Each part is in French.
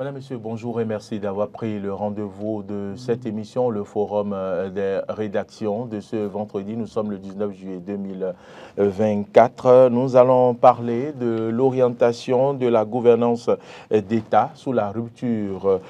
Madame, Monsieur, bonjour et merci d'avoir pris le rendez-vous de cette émission, le forum des rédactions de ce vendredi. Nous sommes le 19 juillet 2024. Nous allons parler de l'orientation de la gouvernance d'État sous la rupture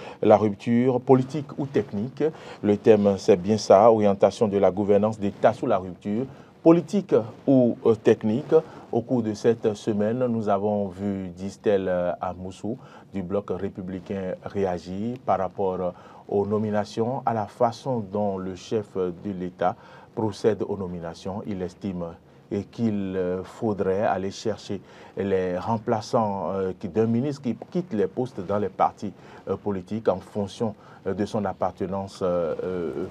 politique ou technique. Le thème, c'est bien ça, orientation de la gouvernance d'État sous la rupture politique ou technique. Au cours de cette semaine, nous avons vu Distel Amoussou du bloc républicain réagir par rapport aux nominations, à la façon dont le chef de l'État procède aux nominations. Il estime qu'il faudrait aller chercher les remplaçants d'un ministre qui quitte les postes dans les partis politiques en fonction de son appartenance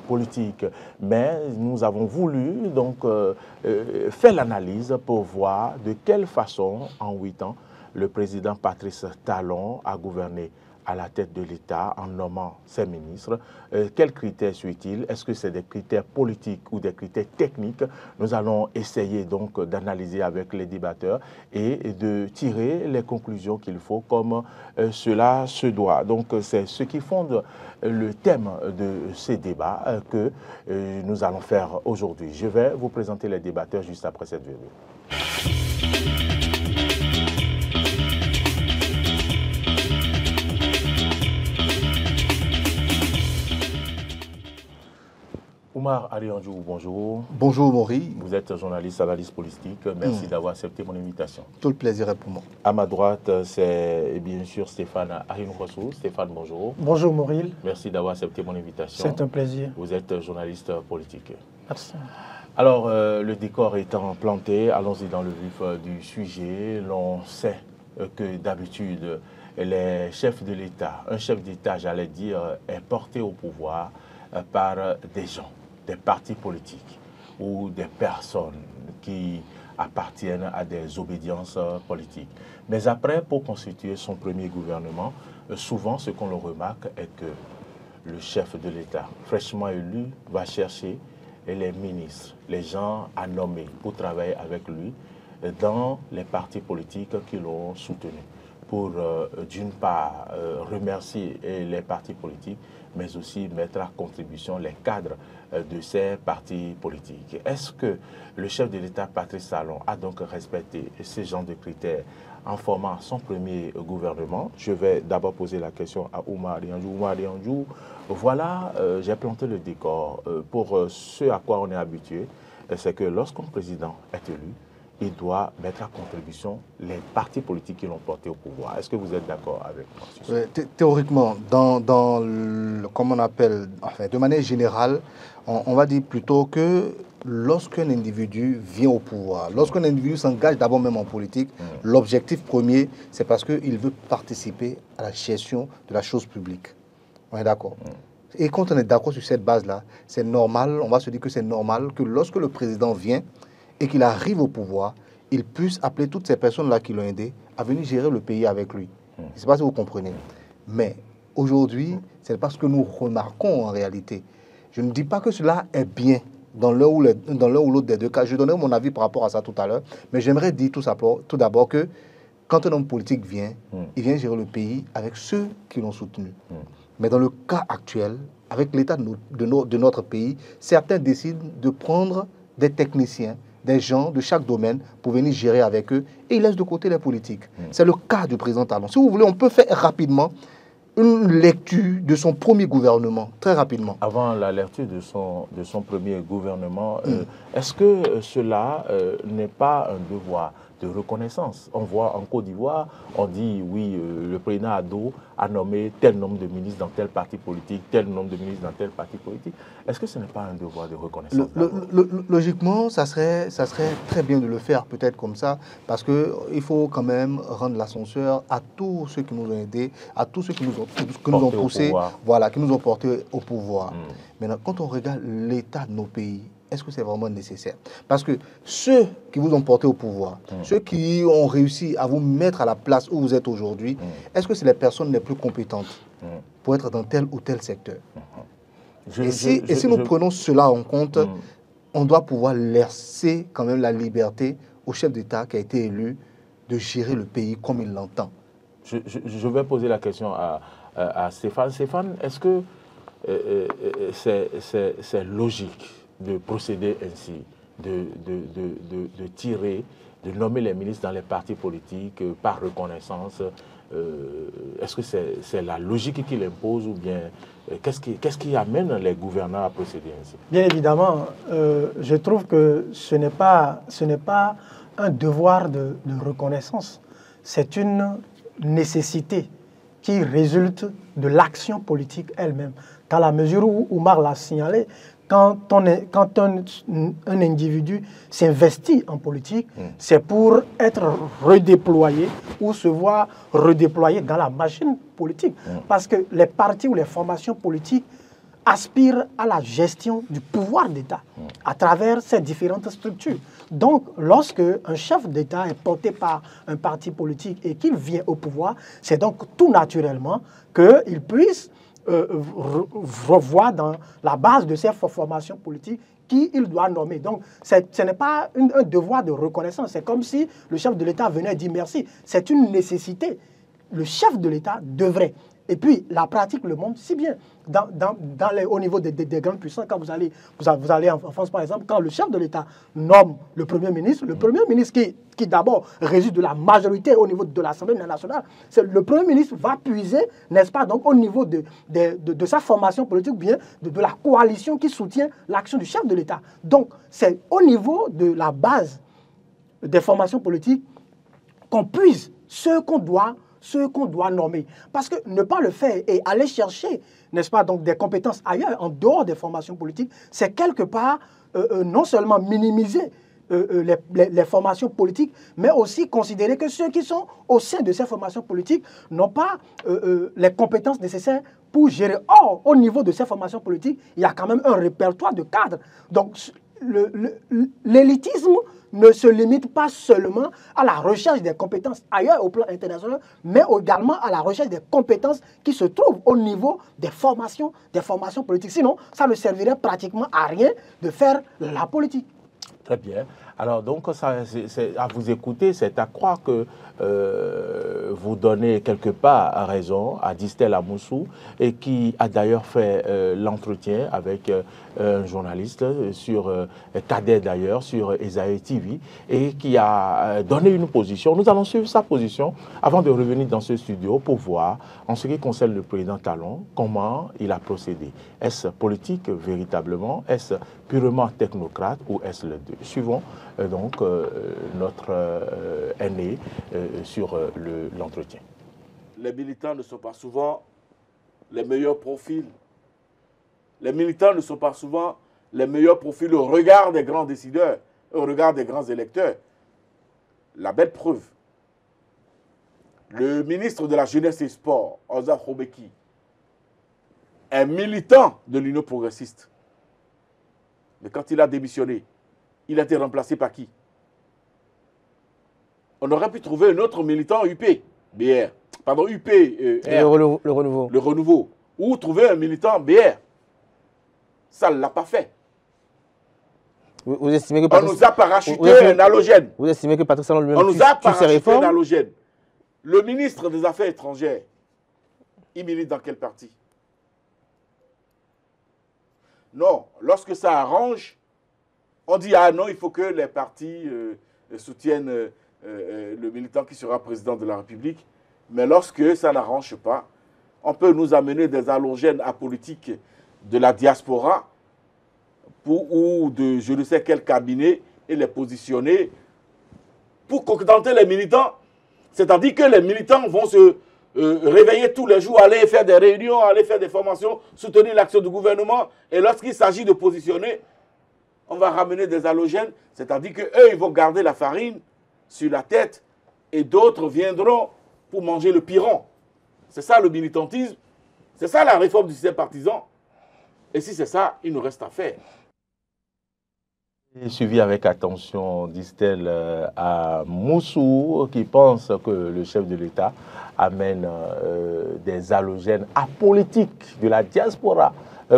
politique. Mais nous avons voulu donc faire l'analyse pour voir de quelle façon, en 8 ans, le président Patrice Talon a gouverné à la tête de l'État en nommant ses ministres. Quels critères suit-il? Est-ce que c'est des critères politiques ou des critères techniques? Nous allons essayer donc d'analyser avec les débatteurs et de tirer les conclusions qu'il faut comme cela se doit. Donc c'est ce qui fonde le thème de ces débats que nous allons faire aujourd'hui. Je vais vous présenter les débatteurs juste après cette vidéo. Oumar Ariandjou, bonjour. Bonjour Maury. Vous êtes journaliste, analyste politique. Merci d'avoir accepté mon invitation. Tout le plaisir est pour moi. À ma droite, c'est bien sûr Stéphane Arinouassou. Stéphane, bonjour. Bonjour Mauril. Merci d'avoir accepté mon invitation. C'est un plaisir. Vous êtes journaliste politique. Merci. Alors, le décor étant planté, allons-y dans le vif du sujet. L'on sait que d'habitude, les chefs de l'État, un chef d'État, j'allais dire, est porté au pouvoir par des gens, des partis politiques ou des personnes qui appartiennent à des obédiences politiques. Mais après, pour constituer son premier gouvernement, souvent ce qu'on le remarque est que le chef de l'État, fraîchement élu, va chercher les ministres, les gens à nommer pour travailler avec lui dans les partis politiques qui l'ont soutenu. Pour, d'une part, remercier les partis politiques, mais aussi mettre à contribution les cadres de ces partis politiques. Est-ce que le chef de l'État, Patrice Talon, a donc respecté ces genres de critères en formant son premier gouvernement? Je vais d'abord poser la question à Oumar Ariandjou. Oumar Ariandjou, voilà, j'ai planté le décor. Pour ce à quoi on est habitué, c'est que lorsqu'un président est élu, il doit mettre à contribution les partis politiques qui l'ont porté au pouvoir. Est-ce que vous êtes d'accord avec moi? Théoriquement, comme on appelle, enfin, de manière générale, on va dire plutôt que lorsqu'un individu vient au pouvoir, lorsqu'un individu s'engage d'abord même en politique, l'objectif premier, c'est parce qu'il veut participer à la gestion de la chose publique. On est d'accord? Et quand on est d'accord sur cette base-là, c'est normal, on va se dire que c'est normal que lorsque le président vient, et qu'il arrive au pouvoir, il puisse appeler toutes ces personnes-là qui l'ont aidé à venir gérer le pays avec lui. Je ne sais pas si vous comprenez. Mais aujourd'hui, c'est parce que nous remarquons en réalité. Je ne dis pas que cela est bien dans l'un ou l'autre des deux cas. Je donnerai mon avis par rapport à ça tout à l'heure. Mais j'aimerais dire tout d'abord que quand un homme politique vient, il vient gérer le pays avec ceux qui l'ont soutenu. Mais dans le cas actuel, avec l'état de notre pays, certains décident de prendre des techniciens, des gens de chaque domaine pour venir gérer avec eux et ils laissent de côté les politiques. C'est le cas du président Talon. Si vous voulez, on peut faire rapidement une lecture de son premier gouvernement, très rapidement. Avant la lecture de son premier gouvernement, est-ce que cela n'est pas un devoir de reconnaissance? On voit en Côte d'Ivoire, on dit oui, le président Addo a nommé tel nombre de ministres dans tel parti politique, tel nombre de ministres dans tel parti politique. Est-ce que ce n'est pas un devoir de reconnaissance? Logiquement, ça serait très bien de le faire peut-être comme ça, parce qu'il faut quand même rendre l'ascenseur à tous ceux qui nous ont aidés, à tous ceux qui nous ont poussés, voilà, qui nous ont portés au pouvoir. Maintenant, quand on regarde l'état de nos pays, est-ce que c'est vraiment nécessaire? Parce que ceux qui vous ont porté au pouvoir, ceux qui ont réussi à vous mettre à la place où vous êtes aujourd'hui, est-ce que c'est les personnes les plus compétentes pour être dans tel ou tel secteur? Et si nous prenons cela en compte, on doit pouvoir laisser quand même la liberté au chef d'État qui a été élu de gérer le pays comme il l'entend. Je vais poser la question à Stéphane. Stéphane, est-ce que c'est logique de procéder ainsi, de tirer, de nommer les ministres dans les partis politiques par reconnaissance? Est-ce que c'est la logique qui l'impose ou bien qu'est-ce qui amène les gouvernants à procéder ainsi? Bien évidemment, je trouve que ce n'est pas un devoir de reconnaissance, c'est une nécessité qui résulte de l'action politique elle-même. Dans la mesure où Oumar l'a signalé, quand un individu s'investit en politique, c'est pour être redéployé ou se voir redéployé dans la machine politique. Parce que les partis ou les formations politiques aspirent à la gestion du pouvoir d'État à travers ces différentes structures. Donc, lorsque un chef d'État est porté par un parti politique et qu'il vient au pouvoir, c'est donc tout naturellement qu'il puisse revoir dans la base de ses formations politiques qui il doit nommer. Donc, ce n'est pas un devoir de reconnaissance. C'est comme si le chef de l'État venait dire merci. C'est une nécessité. Le chef de l'État devrait. Et puis, la pratique le montre si bien. Au niveau des grandes puissances, quand vous allez en France, par exemple, quand le chef de l'État nomme le Premier ministre qui d'abord réside de la majorité au niveau de l'Assemblée nationale, le Premier ministre va puiser, n'est-ce pas, donc au niveau de sa formation politique, ou bien de la coalition qui soutient l'action du chef de l'État. Donc, c'est au niveau de la base des formations politiques qu'on puise ce qu'on doit nommer. Parce que ne pas le faire et aller chercher, n'est-ce pas, donc des compétences ailleurs, en dehors des formations politiques, c'est quelque part non seulement minimiser les formations politiques, mais aussi considérer que ceux qui sont au sein de ces formations politiques n'ont pas les compétences nécessaires pour gérer. Or, au niveau de ces formations politiques, il y a quand même un répertoire de cadres. Donc, l'élitisme ne se limite pas seulement à la recherche des compétences ailleurs au plan international, mais également à la recherche des compétences qui se trouvent au niveau des formations politiques. Sinon, ça ne servirait pratiquement à rien de faire la politique. Très bien. Alors, donc, à vous écouter, c'est à croire que vous donnez quelque part raison à Distel Amoussou, et qui a d'ailleurs fait l'entretien avec un journaliste sur Cadet d'ailleurs, sur Esaïe TV, et qui a donné une position. Nous allons suivre sa position avant de revenir dans ce studio pour voir, en ce qui concerne le président Talon, comment il a procédé. Est-ce politique véritablement? Est-ce purement technocrate ou est-ce les deux? Suivons donc notre aîné sur l'entretien. Les militants ne sont pas souvent les meilleurs profils. Les militants ne sont pas souvent les meilleurs profils au regard des grands décideurs, au regard des grands électeurs. La belle preuve, le ministre de la Jeunesse et Sport, Ozar Khobeki, est militant de l'Union progressiste. Mais quand il a démissionné, il a été remplacé par qui? On aurait pu trouver un autre militant UP, BR. Pardon, UP, le renouveau. Le renouveau. Ou trouver un militant BR. Ça ne l'a pas fait. Vous estimez que on nous a parachuté un halogène. Vous estimez que Patrice Talon lui-même on nous a parachuté un halogène. Le ministre des Affaires étrangères, il milite dans quel parti? Non, lorsque ça arrange, on dit ah non, il faut que les partis soutiennent le militant qui sera président de la République. Mais lorsque ça n'arrange pas, on peut nous amener des halogènes apolitiques de la diaspora ou de je ne sais quel cabinet et les positionner pour contenter les militants. C'est-à-dire que les militants vont se réveiller tous les jours, aller faire des réunions, aller faire des formations, soutenir l'action du gouvernement. Et lorsqu'il s'agit de positionner, on va ramener des halogènes. C'est-à-dire qu'eux, ils vont garder la farine sur la tête et d'autres viendront pour manger le piron. C'est ça le militantisme. C'est ça la réforme du système partisan. Et si c'est ça, il nous reste à faire. Suivi avec attention, disent-elles, à Moussou, qui pense que le chef de l'État amène des halogènes apolitiques de la diaspora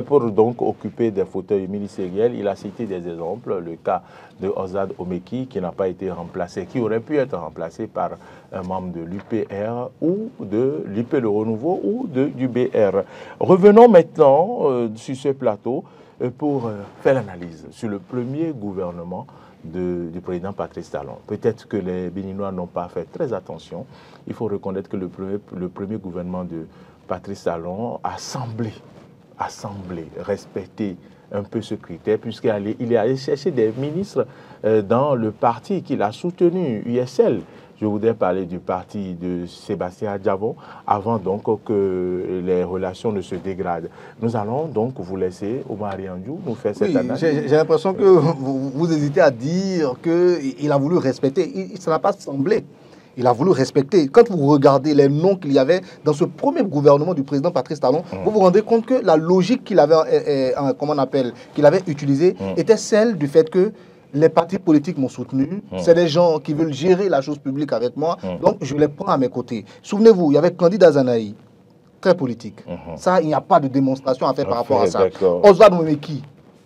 pour donc occuper des fauteuils ministériels. Il a cité des exemples, le cas de Ozad Omeki qui n'a pas été remplacé, qui aurait pu être remplacé par un membre de l'UPR ou de l'UP Le Renouveau ou du BR. Revenons maintenant sur ce plateau pour faire l'analyse sur le premier gouvernement du président Patrice Talon. Peut-être que les Béninois n'ont pas fait très attention. Il faut reconnaître que le premier gouvernement de Patrice Talon a semblé respecter un peu ce critère, puisqu'il est allé chercher des ministres dans le parti qu'il a soutenu, USL. Je voudrais parler du parti de Sébastien Diavon, avant donc que les relations ne se dégradent. Nous allons donc vous laisser, Omar Riandjou, nous faire cette analyse. J'ai l'impression que vous hésitez à dire qu'il a voulu respecter. Ça n'a pas semblé. Il a voulu respecter. Quand vous regardez les noms qu'il y avait dans ce premier gouvernement du président Patrice Talon, vous vous rendez compte que la logique qu'il avait, qu'il avait utilisée était celle du fait que les partis politiques m'ont soutenu. C'est des gens qui veulent gérer la chose publique avec moi. Donc, je les prends à mes côtés. Souvenez-vous, il y avait Candidat Zanaï, très politique. Ça, il n'y a pas de démonstration à faire par rapport à ça. Oswald Momeki,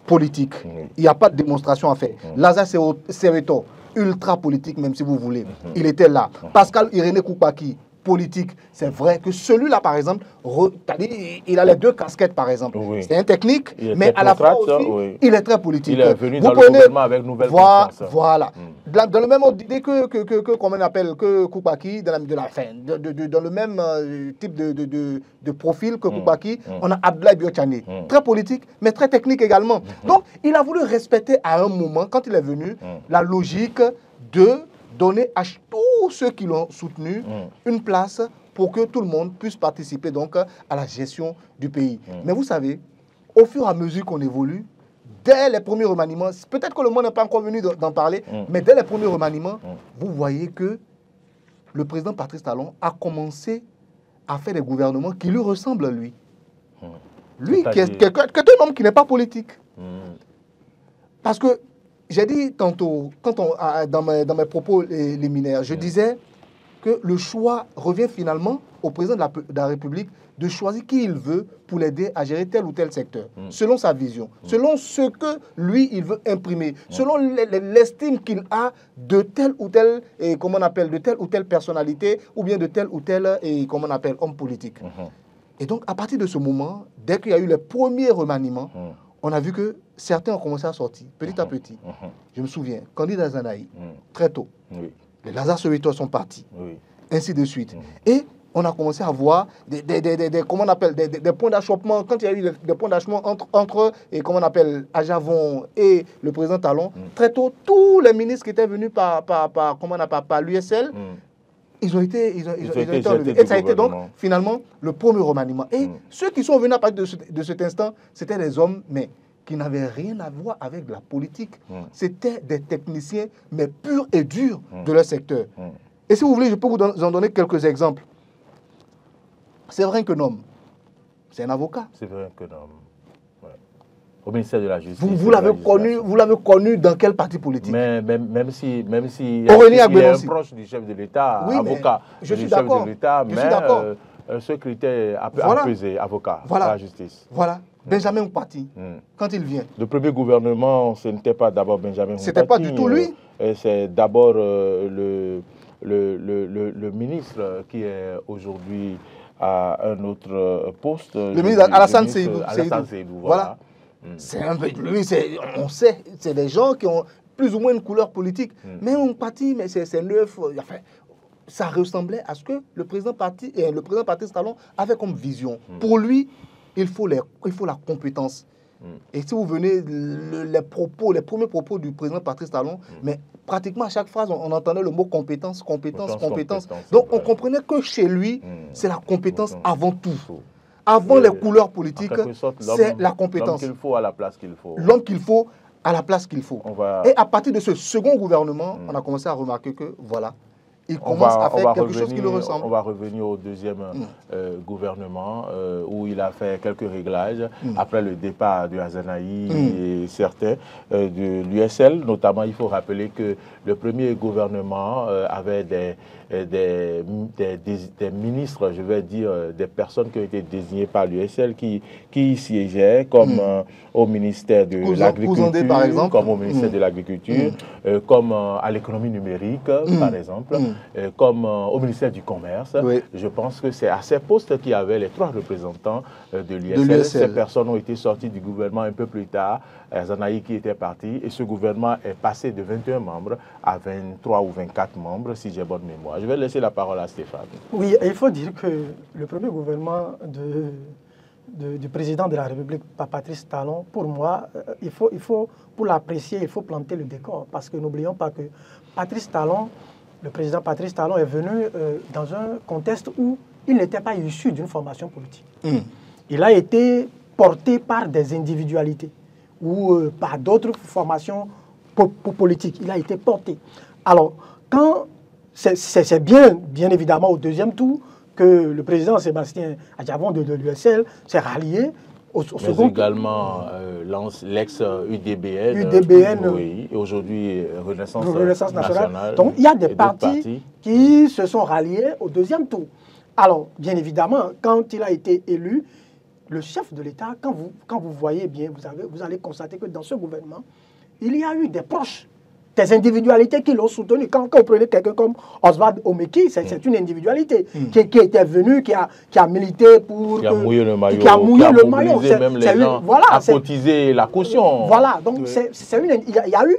politique. Il n'y a pas de démonstration à faire. Lazare Sereto, ultra politique, même si vous voulez. Il était là. Pascal Irénée Koupaki, politique. C'est vrai que celui-là, par exemple, il a les deux casquettes, par exemple. Oui. C'est un technique, mais à la fois aussi, il est très politique. Il est venu dans le gouvernement avec nouvelle puissance. Voilà. Dans le même ordre d'idée comment on appelle, que Koupaki, dans le même type de profil que Koupaki, on a Abdoulaye Biochane. Très politique, mais très technique également. Donc, il a voulu respecter à un moment, quand il est venu, la logique de donner à tous ceux qui l'ont soutenu une place pour que tout le monde puisse participer donc à la gestion du pays. Mais vous savez, au fur et à mesure qu'on évolue, dès les premiers remaniements, peut-être que le monde n'est pas encore venu d'en parler, mais dès les premiers remaniements, vous voyez que le président Patrice Talon a commencé à faire des gouvernements qui lui ressemblent à lui. Lui, qui est un homme qui n'est pas politique. Parce que j'ai dit tantôt, dans mes propos liminaires, je disais que le choix revient finalement au président de la République de choisir qui il veut pour l'aider à gérer tel ou tel secteur, selon sa vision, selon ce que lui, il veut imprimer, selon l'estime qu'il a de telle ou telle, de telle ou telle personnalité, ou bien de tel ou tel, homme politique. Et donc, à partir de ce moment, dès qu'il y a eu les premiers remaniements, on a vu que certains ont commencé à sortir, petit à petit. Je me souviens, Candidat Zanaï, très tôt. Les Lazare Soweto sont partis, ainsi de suite. Et on a commencé à voir des points d'achoppement. Quand il y a eu des points d'achoppement entre Ajavon et le président Talon, très tôt, tous les ministres qui étaient venus par l'USL, ils ont été enlevés. Et ça a été donc finalement le premier remaniement. Et ceux qui sont venus à partir de cet instant, c'était des hommes, mais qui n'avaient rien à voir avec la politique. C'était des techniciens, mais purs et durs de leur secteur. Et si vous voulez, je peux vous en donner quelques exemples. C'est vrai que Nom, c'est un avocat. C'est vrai que Nom. Au ministère de la Justice. Vous l'avez connu dans quel parti politique? Mais même si il est un proche du chef de l'État, avocat du chef de l'État, mais ce critère a pesé, avocat de la justice. Voilà. Benjamin Moupati, quand il vient. Le premier gouvernement, ce n'était pas d'abord Benjamin Moupati. C'était pas du tout lui. C'est d'abord le ministre qui est aujourd'hui à un autre poste. Le ministre Alassane Seydou. Voilà. C'est un peu lui, on sait, c'est des gens qui ont plus ou moins une couleur politique. Mais Moupati, mais c'est neuf. Enfin, ça ressemblait à ce que le président Patrice Talon avait comme vision. Pour lui, il faut la compétence. Et si vous venez, les premiers propos du président Patrice Talon, mais pratiquement à chaque phrase, on entendait le mot compétence. Donc on comprenait que chez lui, c'est la compétence avant tout. Avant les couleurs politiques, c'est la compétence. L'homme qu'il faut à la place qu'il faut. L'homme qu'il faut à la place qu'il faut. Et à partir de ce second gouvernement, on a commencé à remarquer que, voilà, il commence à faire quelque chose qui le On ressemble. va revenir au deuxième gouvernement où il a fait quelques réglages après le départ de Azanaï et certains de l'USL. Notamment, il faut rappeler que le premier gouvernement avait des ministres, je vais dire, des personnes qui ont été désignées par l'USL qui y siégeaient, comme au ministère de l'Agriculture, par exemple. comme au ministère de l'Agriculture, comme à l'économie numérique, par exemple, comme au ministère du Commerce. Oui. Je pense que c'est à ces postes qu'il y avait les 3 représentants de l'USL. Ces personnes ont été sorties du gouvernement un peu plus tard. Zanaï qui était parti, et ce gouvernement est passé de 21 membres à 23 ou 24 membres, si j'ai bonne mémoire. Je vais laisser la parole à Stéphane. Oui, il faut dire que le premier gouvernement du président de la République, Patrice Talon, pour moi, pour l'apprécier, il faut planter le décor. Parce que n'oublions pas que Patrice Talon, le président Patrice Talon est venu dans un contexte où il n'était pas issu d'une formation politique. Il a été porté par des individualités ou par d'autres formations politiques. Il a été porté. Alors, quand c'est bien évidemment au deuxième tour que le président Sébastien Adjavon de l'USL s'est rallié au second tour. Également l'ex-UDBN, oui, et aujourd'hui Renaissance nationale. Donc, il y a des partis qui se sont ralliés au deuxième tour. Alors, bien évidemment, quand il a été élu, le chef de l'État, quand vous voyez bien, vous allez constater que dans ce gouvernement, il y a eu des proches, des individualités qui l'ont soutenu. Quand vous prenez quelqu'un comme Oswald Omeki, c'est une individualité qui était venue, qui a milité pour... Qui a mouillé le maillot. Qui a mouillé le maillot. Même les gens à cotiser la caution. Voilà, donc il y a eu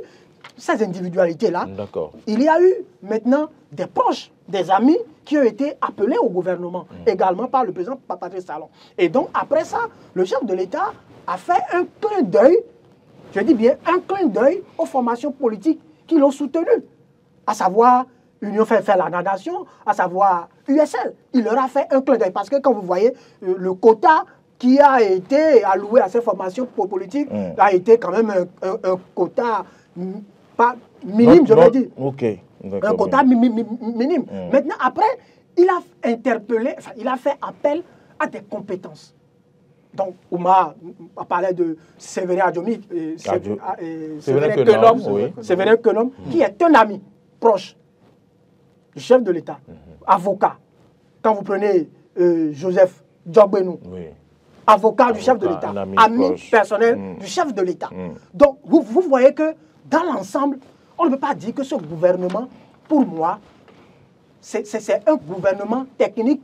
ces individualités-là. D'accord. Il y a eu maintenant des proches, des amis qui ont été appelés au gouvernement, également par le président Patrice Talon. Et donc, après ça, le chef de l'État a fait un clin d'œil, je dis bien un clin d'œil aux formations politiques qui l'ont soutenu, à savoir Union fait la Nation, à savoir USL. Il leur a fait un clin d'œil parce que quand vous voyez le quota qui a été alloué à ces formations politiques a été quand même un quota pas minime, je veux dire. Ok. Un quota minime. Maintenant, après, il a interpellé, il a fait appel à des compétences. Donc, Oumar a parlé de Séverin Adjomi, Séverin Kenom, qui est un ami proche du chef de l'État, avocat. Quand vous prenez Joseph Djogbenou, avocat du chef de l'État, ami personnel du chef de l'État. Donc, vous voyez que dans l'ensemble, on ne peut pas dire que ce gouvernement, pour moi, c'est un gouvernement technique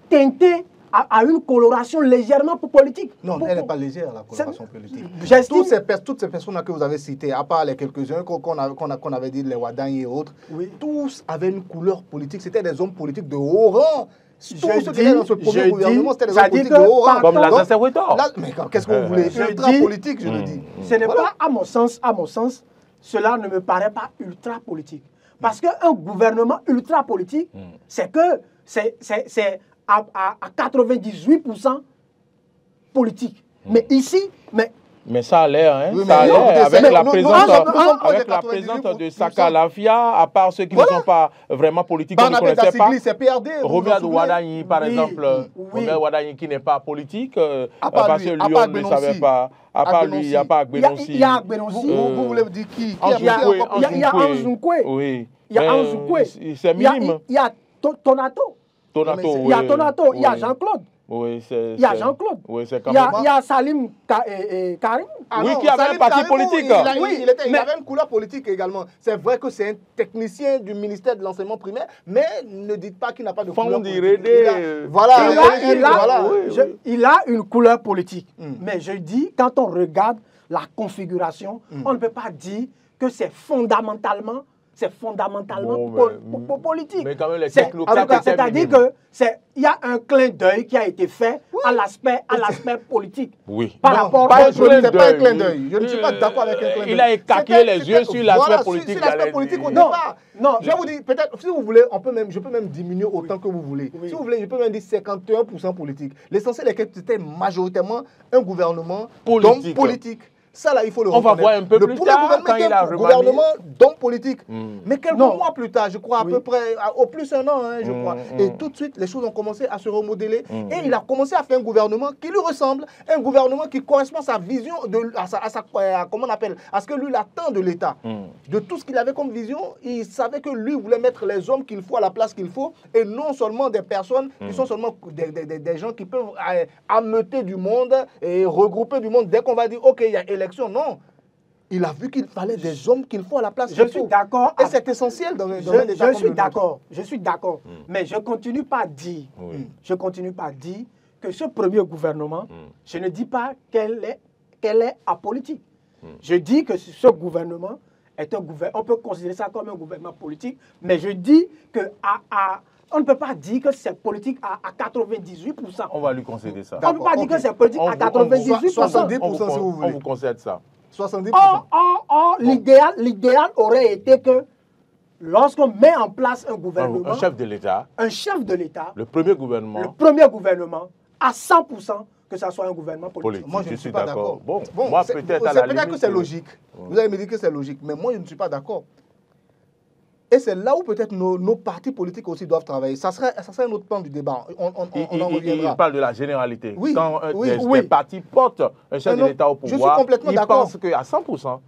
teinté à une coloration légèrement politique. Non, elle n'est pas légère, la coloration politique. Toutes ces personnes que vous avez citées, à part les quelques-uns qu'on avait dit, les Wadani et autres, tous avaient une couleur politique. C'était des hommes politiques de haut rang. Tous ceux qui étaient dans ce premier gouvernement, c'était des hommes politiques de haut rang. Comme Lazare Ouettoro. Mais qu'est-ce que vous voulez? Ultra politique, je le dis. Ce n'est pas, à mon sens, cela ne me paraît pas ultra politique. Parce qu'un gouvernement ultra politique, c'est que c'est à 98% politique. Mais ici, mais ça a l'air, hein, oui, ça a l'air, avec la présence présence de Saka Lafia, à part ceux qui ne sont pas vraiment politiques, qu'on ne connaissait pas. C'est PRD. Romuald Wadani, par exemple, Romuald Wadani qui n'est pas politique, parce que Lyon ne savait pas. À part lui, il n'y a pas Agbenonsi. Il y a Agbenonsi. Vous voulez dire qui? Il y a Anzounkwe. Oui. Il y a Anzounkwe. C'est minime. Il y a Tonato. Il y a Tonato. Il y a Jean-Claude. Oui, il y a Jean-Claude. Oui, c'est quand même. Il y a Salim Karim. Oui, qui avait un parti politique. Il avait une couleur politique également. C'est vrai que c'est un technicien du ministère de l'enseignement primaire, mais ne dites pas qu'il n'a pas de couleur politique. Il a une couleur politique. Mais je dis, quand on regarde la configuration, on ne peut pas dire que c'est fondamentalement politique. Mais quand même, les technocrates, c'est-à-dire qu'il y a un clin d'œil qui a été fait à l'aspect politique. Oui. Par rapport ce n'est pas un clin d'œil. Je ne suis pas d'accord avec un clin d'œil. Il a écarquillé les yeux sur l'aspect politique. Sur l'aspect politique, on ne dit pas. Non, je vais vous dire, peut-être, si vous voulez, je peux même diminuer autant que vous voulez. Si vous voulez, je peux même dire 51% politique. L'essentiel est que c'était majoritairement un gouvernement politique. Ça, là, il faut le On va reconnaître. voir un peu le plus premier tard, gouvernement quand était il a un remanié. gouvernement d'hommes politiques. Mais quelques Non. mois plus tard, je crois, à Oui. peu près, au plus un an, hein, je crois. Et tout de suite, les choses ont commencé à se remodeler. Et il a commencé à faire un gouvernement qui lui ressemble, un gouvernement qui correspond à sa vision, comment on appelle, à ce que lui, il attend de l'État. De tout ce qu'il avait comme vision, il savait que lui voulait mettre les hommes qu'il faut à la place qu'il faut, et non seulement des personnes qui sont seulement des gens qui peuvent ameuter du monde et regrouper du monde dès qu'on va dire, OK, il y a élection. Non. Il a vu qu'il fallait des hommes qu'il faut à la place Je qu'il suis faut. d'accord. Et c'est essentiel dans un État Je comme suis le nôtre. d'accord. Je suis d'accord. Mais je continue pas à dire. Je continue pas à dire que ce premier gouvernement, je ne dis pas qu'elle est apolitique. Je dis que ce gouvernement est un gouvernement. On peut considérer ça comme un gouvernement politique, mais je dis que on ne peut pas dire que c'est politique à 98%. On va lui concéder ça. On ne peut pas dire que c'est politique à 98%. 70% si vous On voulez. vous concède ça. 70%. L'idéal aurait été que lorsqu'on met en place un gouvernement, Un chef de l'État, un chef de l'État, le premier gouvernement le premier gouvernement, à 100%, que ça soit un gouvernement politique. politique. Moi, je ne suis pas d'accord. Bon, moi, peut-être à la limite... que c'est logique. Vous allez me dire que c'est logique, mais moi, je ne suis pas d'accord. Et c'est là où peut-être nos partis politiques aussi doivent travailler. Ça serait un autre plan du débat. On en reviendra. Il parle de la généralité. Oui, Quand oui, des partis portent un chef de l'État au je suis pouvoir, complètement ils d'accord. pensent qu'à 100%,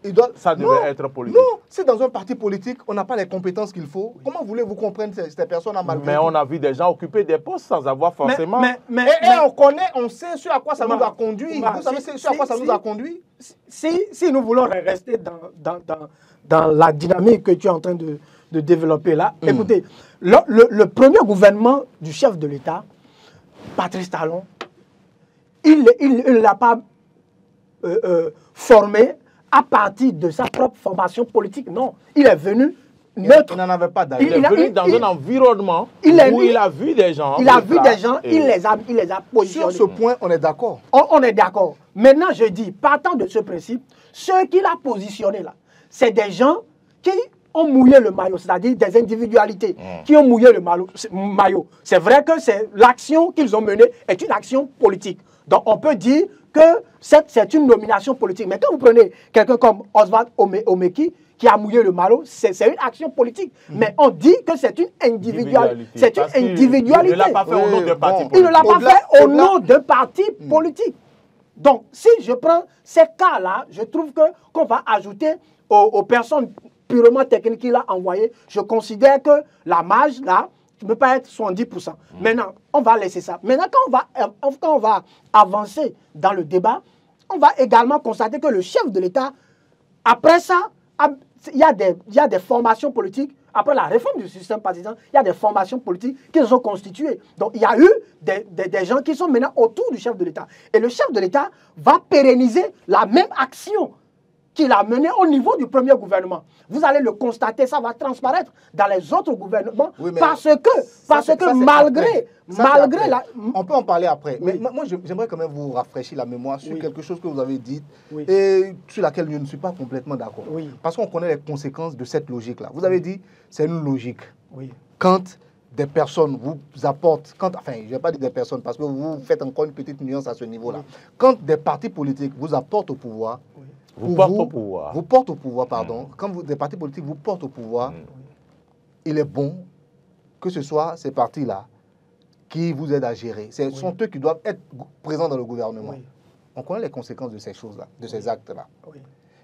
Il doit... ça devait être politique. Non, si dans un parti politique, on n'a pas les compétences qu'il faut, comment voulez-vous comprendre ces personnes à mal Mais on a vu des gens occuper des postes sans avoir forcément... Et on connaît, on sait ce à quoi ça nous a conduit. Vous savez ce à quoi ça nous a conduit? Si nous voulons rester dans la dynamique que tu es en train de développer là, écoutez, le premier gouvernement du chef de l'État, Patrice Talon, il ne l'a pas formé à partir de sa propre formation politique. Non, il est venu neutre. Il n'en avait pas Il d'ailleurs. est venu dans un environnement où il a vu des gens. Il a vu des gens, il les a positionnés. Sur ce point, on est d'accord. On est d'accord. Maintenant, je dis, partant de ce principe, ceux qu'il a positionnés là, c'est des gens qui ont mouillé le maillot, c'est-à-dire des individualités qui ont mouillé le maillot. C'est vrai que l'action qu'ils ont menée est une action politique. Donc, on peut dire que c'est une nomination politique. Mais quand vous prenez quelqu'un comme Oswald Omeki, qui a mouillé le maillot, c'est une action politique. Mais on dit que c'est une individualité. C'est une individualité. Il ne l'a pas fait au nom d'un parti politique. Il ne l'a pas fait au nom d'un parti politique. Donc, si je prends ces cas-là, je trouve qu'on va ajouter aux personnes purement techniques qu'il a envoyées, je considère que la marge, là, ne peut pas être 70%. Maintenant, on va laisser ça. Maintenant, quand on va avancer dans le débat, on va également constater que le chef de l'État, après ça, il y a des formations politiques. Après la réforme du système partisan, il y a des formations politiques qui se sont constituées. Donc, il y a eu des gens qui sont maintenant autour du chef de l'État. Et le chef de l'État va pérenniser la même action qu'il a menée au niveau du premier gouvernement. Vous allez le constater, ça va transparaître dans les autres gouvernements, Oui, parce que malgré la... On peut en parler après. Oui. Mais moi, j'aimerais quand même vous rafraîchir la mémoire sur Oui. quelque chose que vous avez dit Oui. et sur laquelle je ne suis pas complètement d'accord. Oui. Parce qu'on connaît les conséquences de cette logique-là. Vous avez dit, c'est une logique. Oui. Quand des personnes vous apportent, enfin, je ne vais pas dire des personnes parce que vous faites encore une petite nuance à ce niveau-là. Quand des partis politiques vous apportent au pouvoir, Vous portez au pouvoir. Vous portent au pouvoir, pardon. Quand des partis politiques vous portent au pouvoir, il est bon que ce soit ces partis-là qui vous aident à gérer. Ce sont eux qui doivent être présents dans le gouvernement. Oui. On connaît les conséquences de ces choses-là, de ces actes-là. Oui.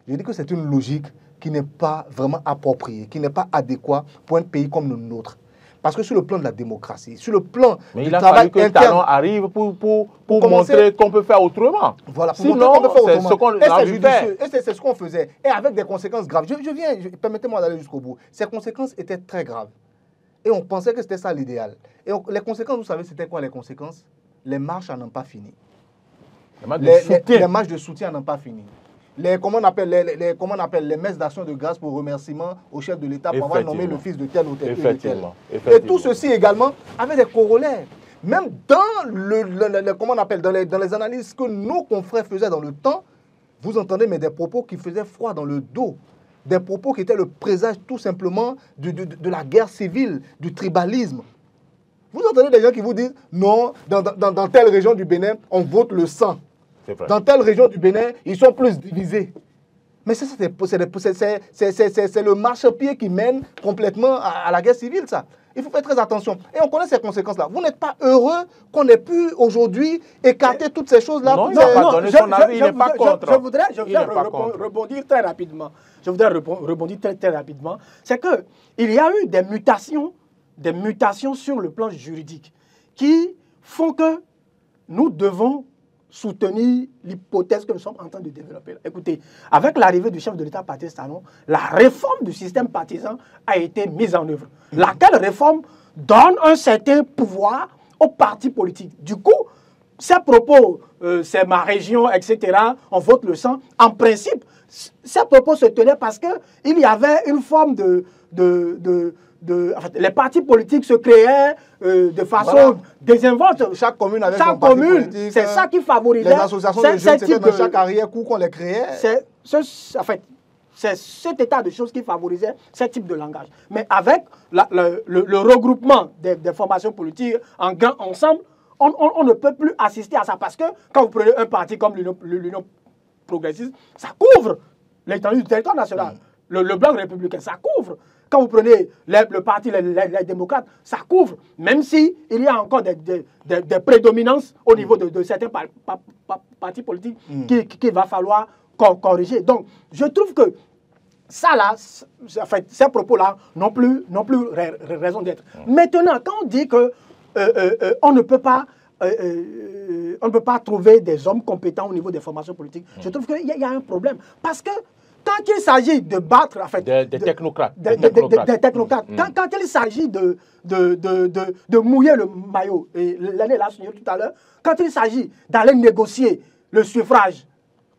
Je dis que c'est une logique qui n'est pas vraiment appropriée, qui n'est pas adéquate pour un pays comme le nôtre. Parce que sur le plan de la démocratie, sur le plan Mais du il a travail fallu que interne, Talon arrive pour commencer- montrer qu'on peut faire autrement. voilà, pour Sinon, montrer qu'on peut faire c'est autrement. ce qu'on Et a c'est vu judicieux. faire. Et c'est ce qu'on faisait. Et avec des conséquences graves. Permettez-moi d'aller jusqu'au bout. Ces conséquences étaient très graves. Et on pensait que c'était ça l'idéal. Et les conséquences, vous savez, c'était quoi les conséquences? Les marches n'ont pas fini. Les marches de soutien n'ont pas fini. Comment on appelle les messes d'action de grâce pour remerciement au chef de l'État pour avoir nommé le fils de tel ou tel. Effectivement. Et tout ceci également avait des corollaires. Même dans comment on appelle, dans les analyses que nos confrères faisaient dans le temps, vous entendez mais des propos qui faisaient froid dans le dos. Des propos qui étaient le présage tout simplement de la guerre civile, du tribalisme. Vous entendez des gens qui vous disent non, dans telle région du Bénin, on vote le sang. Dans telle région du Bénin, ils sont plus divisés. Mais ça, c'est le marchepied qui mène complètement à la guerre civile, ça. Il faut faire très attention. Et on connaît ces conséquences-là. Vous n'êtes pas heureux qu'on ait pu aujourd'hui écarter toutes ces choses-là. Non, il n'a pas donné son avis, il n'est pas contre. Je voudrais rebondir très rapidement. Je voudrais rebondir très rapidement. C'est qu'il y a eu des mutations sur le plan juridique qui font que nous devons soutenir l'hypothèse que nous sommes en train de développer. Écoutez, avec l'arrivée du chef de l'État, Patrice Talon, la réforme du système partisan a été mise en œuvre. Laquelle réforme donne un certain pouvoir aux partis politiques. Du coup, ces propos, c'est ma région, etc., on vote le sang, en principe, ces propos se tenaient parce qu'il y avait une forme en fait, les partis politiques se créaient de façon désinvolte. Chaque commune avait son parti politique. C'est ça qui favorisait. Les associations de jeunes, c'était dans chaque arrière-coup qu'on les créait. En fait, c'est cet état de choses qui favorisait ce type de langage. Mais avec le regroupement des formations politiques en grand ensemble, on ne peut plus assister à ça. Parce que quand vous prenez un parti comme l'Union progressiste, ça couvre l'étendue du territoire national. Le Bloc républicain, ça couvre. Quand vous prenez le parti, les démocrates, ça couvre. Même s'il y a encore des prédominances au niveau de certains partis politiques qu'il va falloir corriger. Donc, je trouve que ça là, en fait, ces propos-là n'ont plus raison d'être. Maintenant, quand on dit que on ne peut pas trouver des hommes compétents au niveau des formations politiques, je trouve qu'il y a un problème. Parce que quand il s'agit de battre, en fait, des technocrates, quand il s'agit de mouiller le maillot, et l'année l'a souligné tout à l'heure, quand il s'agit d'aller négocier le suffrage,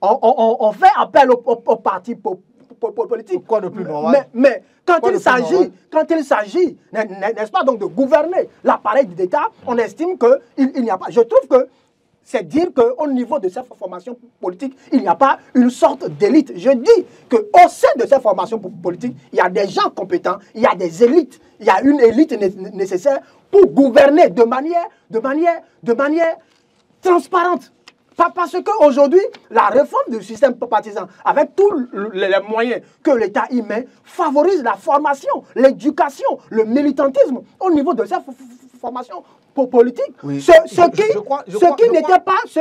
on fait appel aux partis politiques. Quoi de plus normal? Mais quand il s'agit, n'est-ce pas, donc de gouverner l'appareil d'État, on estime qu'il n'y a pas. Je trouve que c'est dire qu'au niveau de ces formations politiques, il n'y a pas une sorte d'élite. Je dis qu'au sein de ces formations politiques, il y a des gens compétents, il y a des élites, il y a une élite nécessaire pour gouverner de manière transparente. Parce qu'aujourd'hui, la réforme du système partisan, avec tous les moyens que l'État y met, favorise la formation, l'éducation, le militantisme au niveau de ces formations politique, oui. ce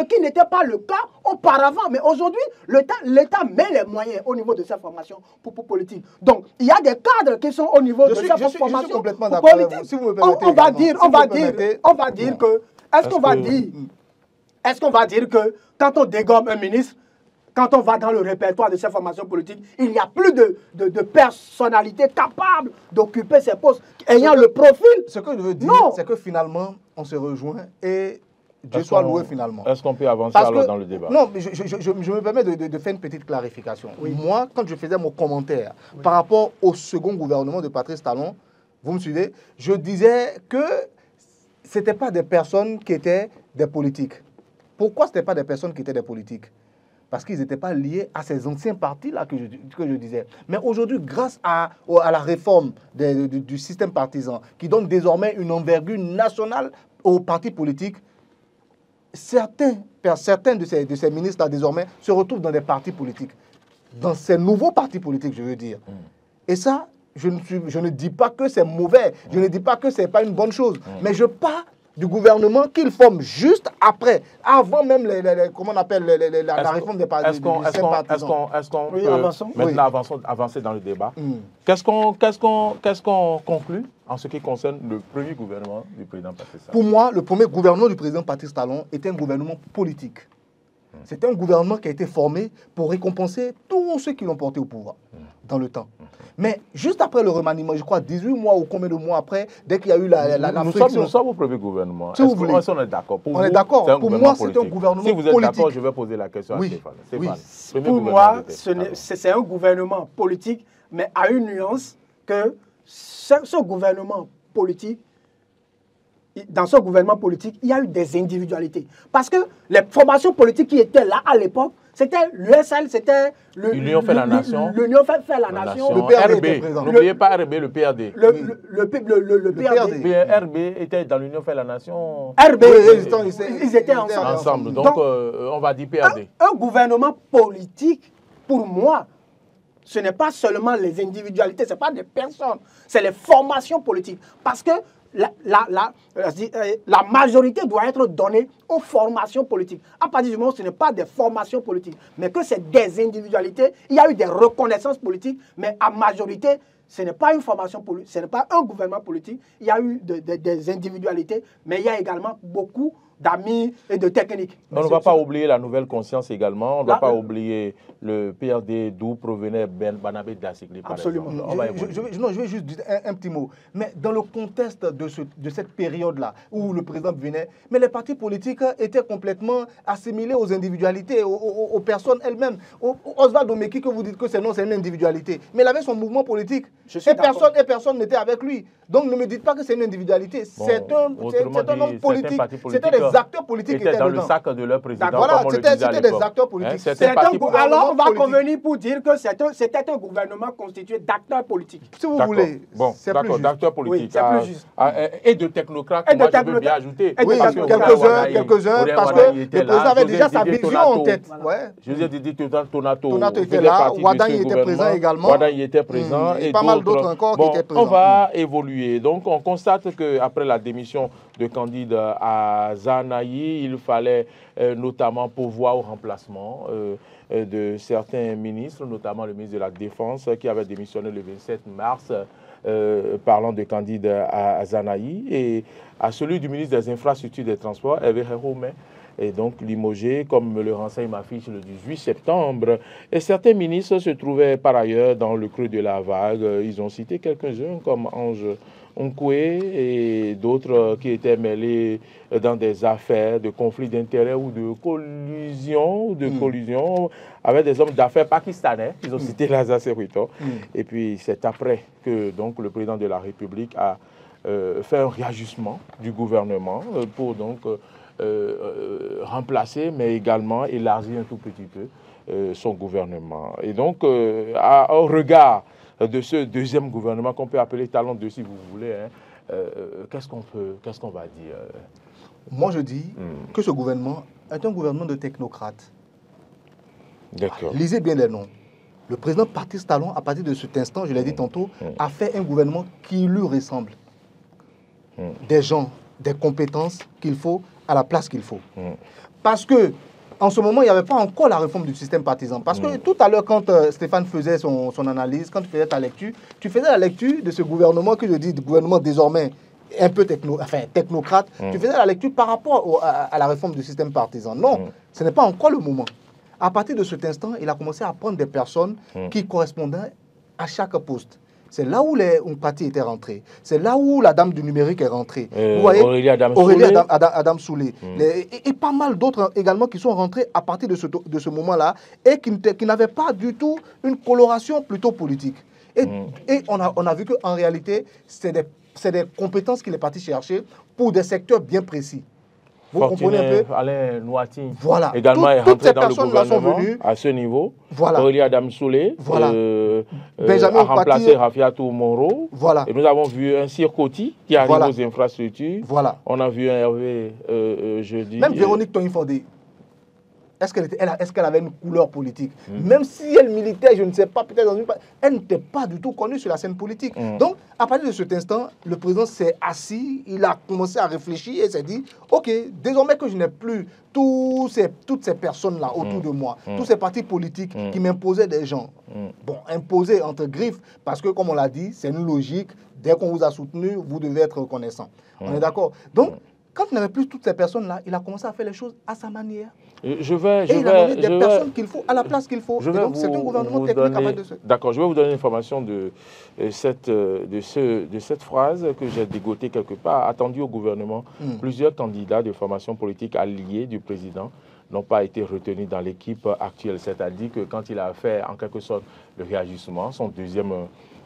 qui n'était pas le cas auparavant. Mais aujourd'hui, l'État met les moyens au niveau de sa formation politique. Donc, il y a des cadres qui sont au niveau de sa formation je suis complètement d'accord avec vous. Si vous me permettez, on va dire que... Est-ce qu'on va dire que quand on dégomme un ministre, quand on va dans le répertoire de ces formations politiques, il n'y a plus de personnalité capable d'occuper ces postes, ayant le profil? Ce que je veux dire, c'est que finalement, on se rejoint et Dieu soit loué finalement. Est-ce qu'on peut avancer alors dans le débat? Non, mais je me permets de faire une petite clarification. Oui. Moi, quand je faisais mon commentaire par rapport au second gouvernement de Patrice Talon, vous me suivez, je disais que ce n'étaient pas des personnes qui étaient des politiques. Pourquoi ce n'étaient pas des personnes qui étaient des politiques? Parce qu'ils n'étaient pas liés à ces anciens partis-là que je disais. Mais aujourd'hui, grâce à la réforme du système partisan, qui donne désormais une envergure nationale aux partis politiques, certains de ces ministres-là, désormais, se retrouvent dans des partis politiques. Dans ces nouveaux partis politiques, je veux dire. Et ça, je ne dis pas que c'est mauvais. Je ne dis pas que ce n'est pas une bonne chose. Mais je parle du gouvernement qu'ils forment juste après, avant même comment on appelle la réforme des partis. Est-ce qu'on peut maintenant avancer dans le débat? Qu'est-ce qu'on conclut en ce qui concerne le premier gouvernement du président Patrice Talon? Pour moi, le premier gouvernement du président Patrice Talon était un gouvernement politique. C'était un gouvernement qui a été formé pour récompenser tous ceux qui l'ont porté au pouvoir dans le temps. Mais juste après le remaniement, je crois 18 mois ou combien de mois après, dès qu'il y a eu la friction... Nous sommes au premier gouvernement. Si vous voulez. Est-ce qu'on est d'accord? On est d'accord. Pour moi, c'est un gouvernement politique. Si vous êtes d'accord, je vais poser la question à Stéphane. Oui. Pour moi, c'est un gouvernement politique, mais à une nuance que ce gouvernement politique, dans ce gouvernement politique, il y a eu des individualités. Parce que les formations politiques qui étaient là à l'époque, C'était l'USL, c'était l'Union fait la nation. L'Union fait la nation. Le PRD était RB, présent. n'oubliez pas RB, le PRD. Le PRD. Mais RB était dans l'Union fait la nation RB, Oui, ils étaient ensemble. ensemble. Donc, on va dire PRD. Un gouvernement politique, pour moi, ce n'est pas seulement les individualités, ce n'est pas des personnes, c'est les formations politiques. Parce que la majorité doit être donnée aux formations politiques. À partir du moment où ce n'est pas des formations politiques, mais que c'est des individualités, il y a eu des reconnaissances politiques, mais à majorité, ce n'est pas une formation politique, ce n'est pas un gouvernement politique. Il y a eu des individualités, mais il y a également beaucoup d'amis et de techniques. On ne va pas oublier la nouvelle conscience également. On ne doit pas oublier le PRD d'où provenait Ben Banabé Dassikli, par Absolument. exemple. Je vais juste dire un petit mot. Mais dans le contexte de cette période-là, où le président venait, mais les partis politiques étaient complètement assimilés aux individualités, aux personnes elles-mêmes. Oswald Omeki, que vous dites que c'est non, c'est une individualité. Mais il avait son mouvement politique. Et personne n'était avec lui. Donc ne me dites pas que c'est une individualité. Bon, c'est un homme politique. C'était des acteurs politiques qui étaient dans dedans. le sac de leur président. Voilà, c'était des l'époque. acteurs politiques. Alors, on va convenir pour dire que c'était un gouvernement constitué d'acteurs politiques. Si vous voulez, bon, c'est plus juste. d'acteurs politiques. Oui, c'est plus juste. Et de technocrates, Et de moi je veux technocrates. bien ajouter. Oui, Parce que quelques-uns, parce que le président avait déjà sa vision en tête. José Didi Tonato était là, Ouadan y était présent également. Ouadan y était présent. Et pas mal d'autres encore qui étaient présents. On va évoluer. Donc, on constate qu'après la démission de Candide à Zanaï, il fallait notamment pourvoir au remplacement de certains ministres, notamment le ministre de la Défense qui avait démissionné le 27 mars, parlant de Candide à Zanaï, et à celui du ministre des Infrastructures et des Transports, Hervé Héroumé, et donc limogé, comme me le renseigne ma fiche, le 18 septembre. Et certains ministres se trouvaient par ailleurs dans le creux de la vague. Ils ont cité quelques-uns comme Ange Onkoué et d'autres qui étaient mêlés dans des affaires de conflits d'intérêts ou de collusion avec des hommes d'affaires pakistanais. Ils ont cité Lazare Seruito. Et puis c'est après que donc, le président de la République a fait un réajustement du gouvernement pour donc remplacer, mais également élargir un tout petit peu son gouvernement. Et donc, au regard de ce deuxième gouvernement qu'on peut appeler talon 2 si vous voulez, qu'est-ce qu'on va dire? Moi, je dis que ce gouvernement est un gouvernement de technocrates. D'accord. Lisez bien les noms. Le président Patrice Talon, à partir de cet instant, je l'ai dit tantôt, a fait un gouvernement qui lui ressemble. Des gens, des compétences qu'il faut à la place qu'il faut. Parce que en ce moment, il n'y avait pas encore la réforme du système partisan. Parce que tout à l'heure, quand Stéphane faisait son analyse, quand tu faisais ta lecture, tu faisais la lecture de ce gouvernement que je dis, gouvernement désormais un peu technocrate. Tu faisais la lecture par rapport à la réforme du système partisan. Non, ce n'est pas encore le moment. À partir de cet instant, il a commencé à prendre des personnes qui correspondaient à chaque poste. C'est là où les Ompati étaient rentrés. C'est là où la dame du numérique est rentrée. Vous voyez, Aurélie Adam Soulé. Et pas mal d'autres également qui sont rentrés à partir de ce moment-là et qui n'avaient pas du tout une coloration plutôt politique. Et on a vu qu'en réalité, c'est des compétences qu'il est parti chercher pour des secteurs bien précis. Vous comprenez un peu? Alain Noati voilà. également est rentré dans le gouvernement venues, à ce niveau. Voilà. Aurélie Adam Soulé Benjamin a remplacé Rafiatou Monro. Voilà. Et nous avons vu un Sirkoti qui arrive aux infrastructures. Voilà. On a vu un Hervé jeudi. Même Véronique Toyin-Fondé. Est-ce qu'elle avait une couleur politique? Même si elle militait, je ne sais pas, peut-être dans une... Elle n'était pas du tout connue sur la scène politique. Donc, à partir de cet instant, le président s'est assis, il a commencé à réfléchir et s'est dit, OK, désormais que je n'ai plus toutes ces personnes-là autour de moi, tous ces partis politiques qui m'imposaient des gens. Bon, imposer entre griffes, parce que, comme on l'a dit, c'est une logique. Dès qu'on vous a soutenu, vous devez être reconnaissant. On est d'accord? Donc, quand il n'avait plus toutes ces personnes-là, il a commencé à faire les choses à sa manière. Et il a mis des personnes qu'il faut à la place qu'il faut. Donc c'est un gouvernement technique capable de ce... D'accord, je vais vous donner l'information de cette phrase que j'ai dégotée quelque part. Attendu au gouvernement, plusieurs candidats de formation politique alliés du président n'ont pas été retenus dans l'équipe actuelle. C'est-à-dire que quand il a fait en quelque sorte le réajustement, son deuxième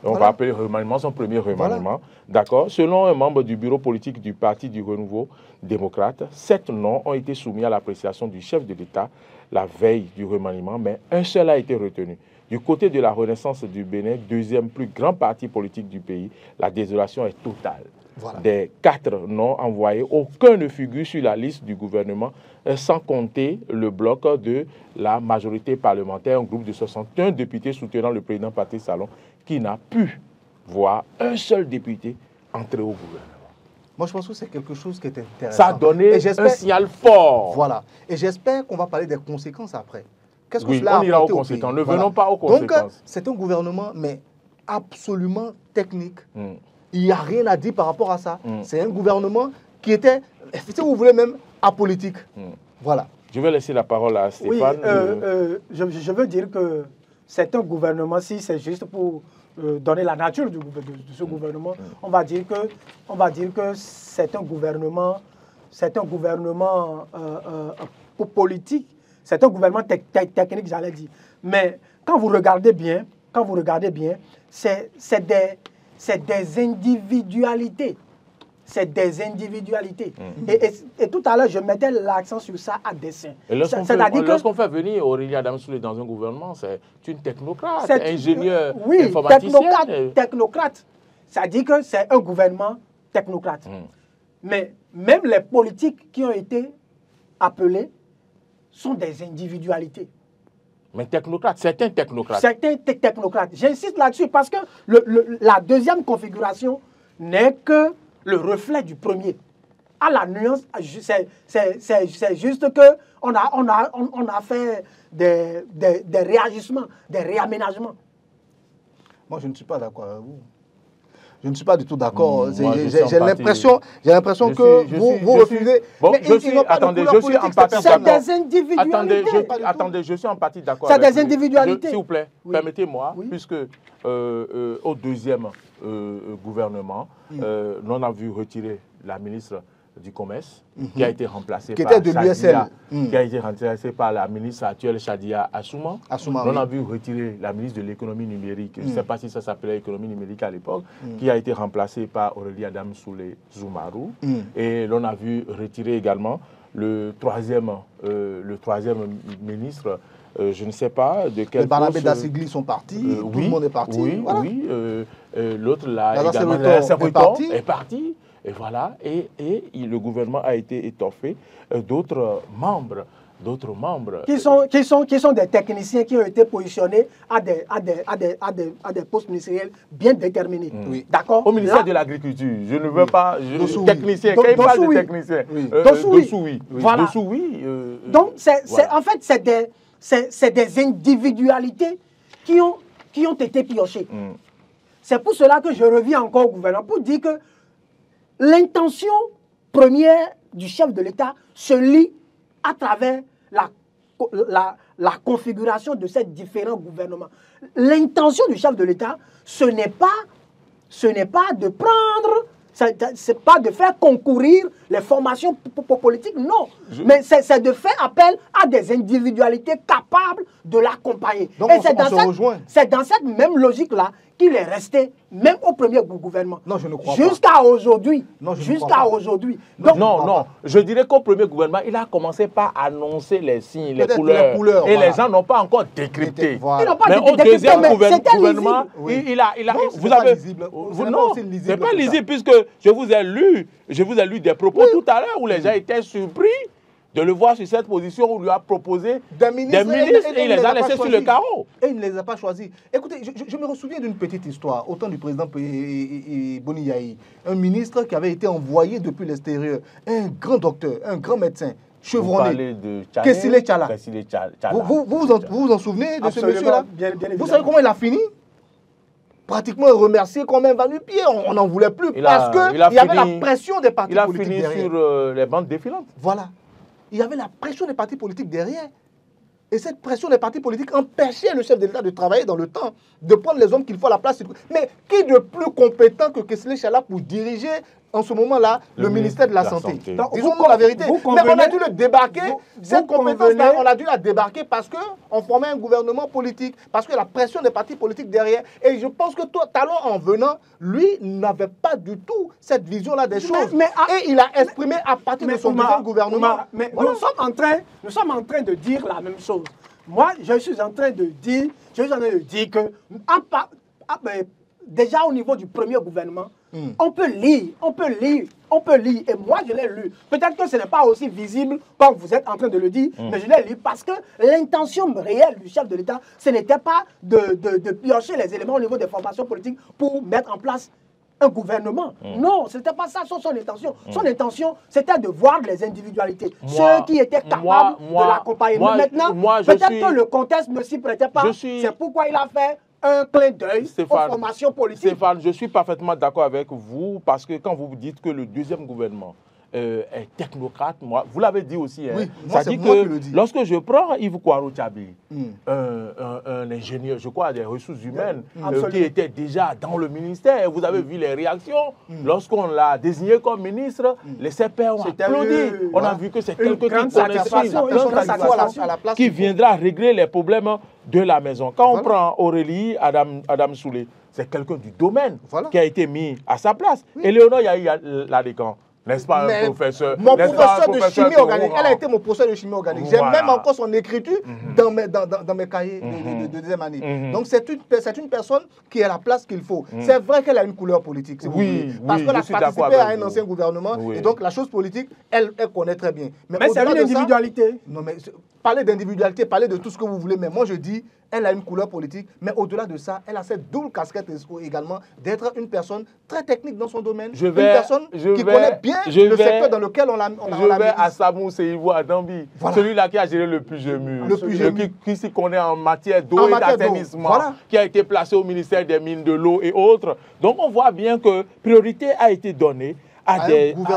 On va appeler remaniement, son premier remaniement. D'accord. Selon un membre du bureau politique du Parti du Renouveau démocrate, 7 noms ont été soumis à l'appréciation du chef de l'État la veille du remaniement, mais un seul a été retenu. Du côté de la Renaissance du Bénin, deuxième plus grand parti politique du pays, la désolation est totale. Voilà. Des 4 noms envoyés, aucun ne figure sur la liste du gouvernement, sans compter le bloc de la majorité parlementaire, un groupe de 61 députés soutenant le président Patrice Talon, qui n'a pu voir un seul député entrer au gouvernement. Moi, je pense que c'est quelque chose qui est intéressant. Ça a donné un signal fort. Voilà. Et j'espère qu'on va parler des conséquences après. Qu'est-ce que cela a apporté aux conséquences. Ne venons pas aux conséquences. Donc, c'est un gouvernement, mais absolument technique. Il n'y a rien à dire par rapport à ça. C'est un gouvernement qui était, si vous voulez, même apolitique. Voilà. Je vais laisser la parole à Stéphane. Oui, je veux dire que c'est un gouvernement, si c'est juste pour donner la nature de ce gouvernement, on va dire que c'est un gouvernement politique, c'est un gouvernement technique, j'allais dire. Mais quand vous regardez bien, c'est des individualités. C'est des individualités. Et tout à l'heure, je mettais l'accent sur ça à dessein. Lorsqu'on fait venir Aurélie Adamsoulé dans un gouvernement, c'est une technocrate, ingénieur, informaticienne. Technocrate. Ça dit que c'est un gouvernement technocrate. Mais même les politiques qui ont été appelés sont des individualités. Mais technocrate, certains technocrates. Certains technocrates. J'insiste là-dessus parce que la deuxième configuration n'est que le reflet du premier. À la nuance, c'est juste qu'on a fait des réagissements, des réaménagements. Moi, je ne suis pas d'accord avec vous. Je ne suis pas du tout d'accord. J'ai l'impression que vous refusez. Bon, je suis en partie d'accord. C'est des individualités. Attendez, je suis en partie d'accord. C'est des individualités. S'il vous plaît, permettez-moi, puisque au deuxième gouvernement, on a vu retirer la ministre du Commerce, qui a été remplacée par la ministre actuelle Chadia Assouma. On a vu retirer la ministre de l'économie numérique, je ne sais pas si ça s'appelait économie numérique à l'époque, qui a été remplacée par Aurélie Adamsoulé Zoumarou. Et l'on a vu retirer également le troisième ministre, je ne sais pas de quel poste. Barnabé Dassigli sont partis, tout le monde est parti. Oui, voilà. L'autre là également est parti. Et voilà, et le gouvernement a été étoffé. D'autres membres qui sont des techniciens qui ont été positionnés à des postes ministériels bien déterminés. D'accord. Au ministère de l'Agriculture, je ne veux pas technicien. Quand il parle de technicien, Dossoui. Voilà. Dossoui. Donc en fait c'est des individualités qui ont été piochées. C'est pour cela que je reviens encore au gouvernement pour dire que l'intention première du chef de l'État se lit à travers la configuration de ces différents gouvernements. L'intention du chef de l'État, ce n'est pas de prendre, c'est pas de faire concourir les formations politiques, non. Mais c'est de faire appel à des individualités capables de l'accompagner. Et c'est dans cette même logique-là qu'il est resté, même au premier gouvernement. Non, je ne crois pas. Jusqu'à aujourd'hui. Jusqu'à aujourd'hui. Non. Je dirais qu'au premier gouvernement, il a commencé par annoncer les signes, les couleurs. Et les gens n'ont pas encore décrypté. Voilà. Mais au deuxième gouvernement, il a... Vous avez... Non, c'est pas lisible puisque je vous ai lu des propos tout à l'heure où les gens étaient surpris de le voir sur cette position où il lui a proposé des ministres et il les a laissés sur le carreau. Et il ne les a pas choisis. Écoutez, je me souviens d'une petite histoire, au temps du président Boni Yahi, un ministre qui avait été envoyé depuis l'extérieur, un grand docteur, un grand médecin, chevronné, Kessile Tchala. Vous vous en souvenez de ce monsieur-là? Vous savez comment il a fini? Pratiquement remercié comme un va-nu-pied. On n'en voulait plus parce qu'il y avait la pression des partis politiques derrière. Il a fini sur les bandes défilantes. Voilà. Il y avait la pression des partis politiques derrière. Et cette pression des partis politiques empêchait le chef de l'État de travailler dans le temps, de prendre les hommes qu'il faut à la place. Mais qui de plus compétent que Kessler Chala pour diriger en ce moment-là le ministère de la Santé. Donc, disons-nous la vérité. Mais on a dû le débarquer. Cette compétence-là, on a dû la débarquer parce qu'on formait un gouvernement politique, parce que la pression des partis politiques derrière. Et je pense que Talon, en venant, lui, n'avait pas du tout cette vision-là des choses. Et il a exprimé à partir de son deuxième gouvernement. Mais voilà. nous sommes en train de dire la même chose. Moi, je suis en train de dire que déjà au niveau du premier gouvernement, on peut lire. Et moi, je l'ai lu. Peut-être que ce n'est pas aussi visible comme vous êtes en train de le dire, mais je l'ai lu parce que l'intention réelle du chef de l'État, ce n'était pas de piocher les éléments au niveau des formations politiques pour mettre en place un gouvernement. Non, ce n'était pas ça son intention. Son intention, c'était de voir les individualités, ceux qui étaient capables de l'accompagner. Maintenant, peut-être que le contexte ne s'y prêtait pas. C'est pourquoi il a fait un clin d'œil aux formations politiques. Stéphane, je suis parfaitement d'accord avec vous parce que quand vous dites que le deuxième gouvernement est technocrate, vous l'avez dit aussi, oui, ça dit que lorsque je prends Yves Kouaro Tchabi, un ingénieur, je crois, des ressources humaines, qui était déjà dans le ministère, vous avez vu les réactions, lorsqu'on l'a désigné comme ministre, les CPR ont applaudi. On a vu que c'est quelqu'un qui viendra régler les problèmes de la maison. Quand on prend Aurélie Adam Soulé, c'est quelqu'un du domaine qui a été mis à sa place. Et Léonore Yahi Ladékan, n'est-ce pas, un professeur? Mon professeur de chimie organique. Elle a été mon professeur de chimie organique. J'ai même encore son écriture dans mes cahiers de deuxième année. Donc c'est une personne qui est à la place qu'il faut. C'est vrai qu'elle a une couleur politique, si vous voulez. Parce qu'elle a participé à un ancien gouvernement. Et donc la chose politique, elle connaît très bien. Mais c'est une individualité. Non, mais parler d'individualité, parler de tout ce que vous voulez. Mais moi je dis, elle a une couleur politique, mais au-delà de ça, elle a cette double casquette également d'être une personne très technique dans son domaine, une personne qui connaît bien le secteur dans lequel on l'a mis. Je vais à Samou Seyivo à Dambi, celui-là qui a géré le PGMU, qui s'y connaît en matière d'eau et d'assainissement, qui a été placé au ministère des Mines, de l'eau et autres. Donc on voit bien que priorité a été donnée à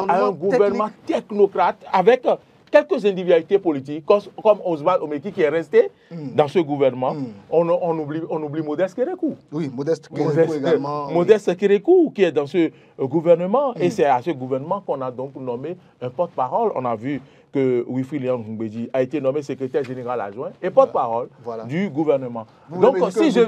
un gouvernement technocrate avec quelques individualités politiques, comme Oswald Omeki qui est resté dans ce gouvernement. On oublie Modeste Kérékou. Oui, Modeste Kérékou également. Modeste Kérékou qui est dans ce gouvernement. Et c'est à ce gouvernement qu'on a donc nommé un porte-parole. On a vu que Wilfried Ngoumbedji a été nommé secrétaire général adjoint et porte-parole du gouvernement. Donc si je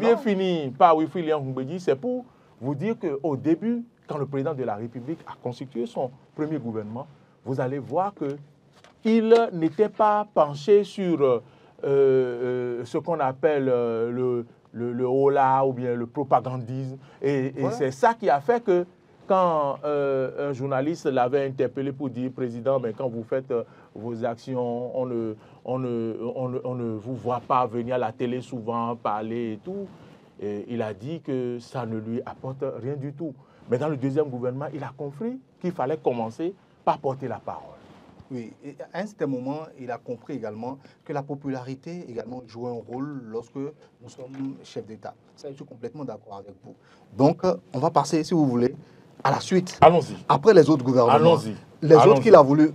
viens finir par Wilfried Ngoumbedji, c'est pour vous dire qu'au début, quand le président de la République a constitué son premier gouvernement, vous allez voir qu'il n'était pas penché sur ce qu'on appelle le hola ou bien le propagandisme. Et c'est ça qui a fait que quand un journaliste l'avait interpellé pour dire « Président, mais quand vous faites vos actions, on ne vous voit pas venir à la télé souvent, parler et tout », il a dit que ça ne lui apporte rien du tout. Mais dans le deuxième gouvernement, il a compris qu'il fallait commencer par porter la parole. Oui, et à un certain moment, il a compris également que la popularité également joue un rôle lorsque nous sommes chefs d'État. Ça, je suis complètement d'accord avec vous. Donc, on va passer, si vous voulez, à la suite. Allons-y. Après les autres gouvernements. Allons-y. Les autres qu'il a voulu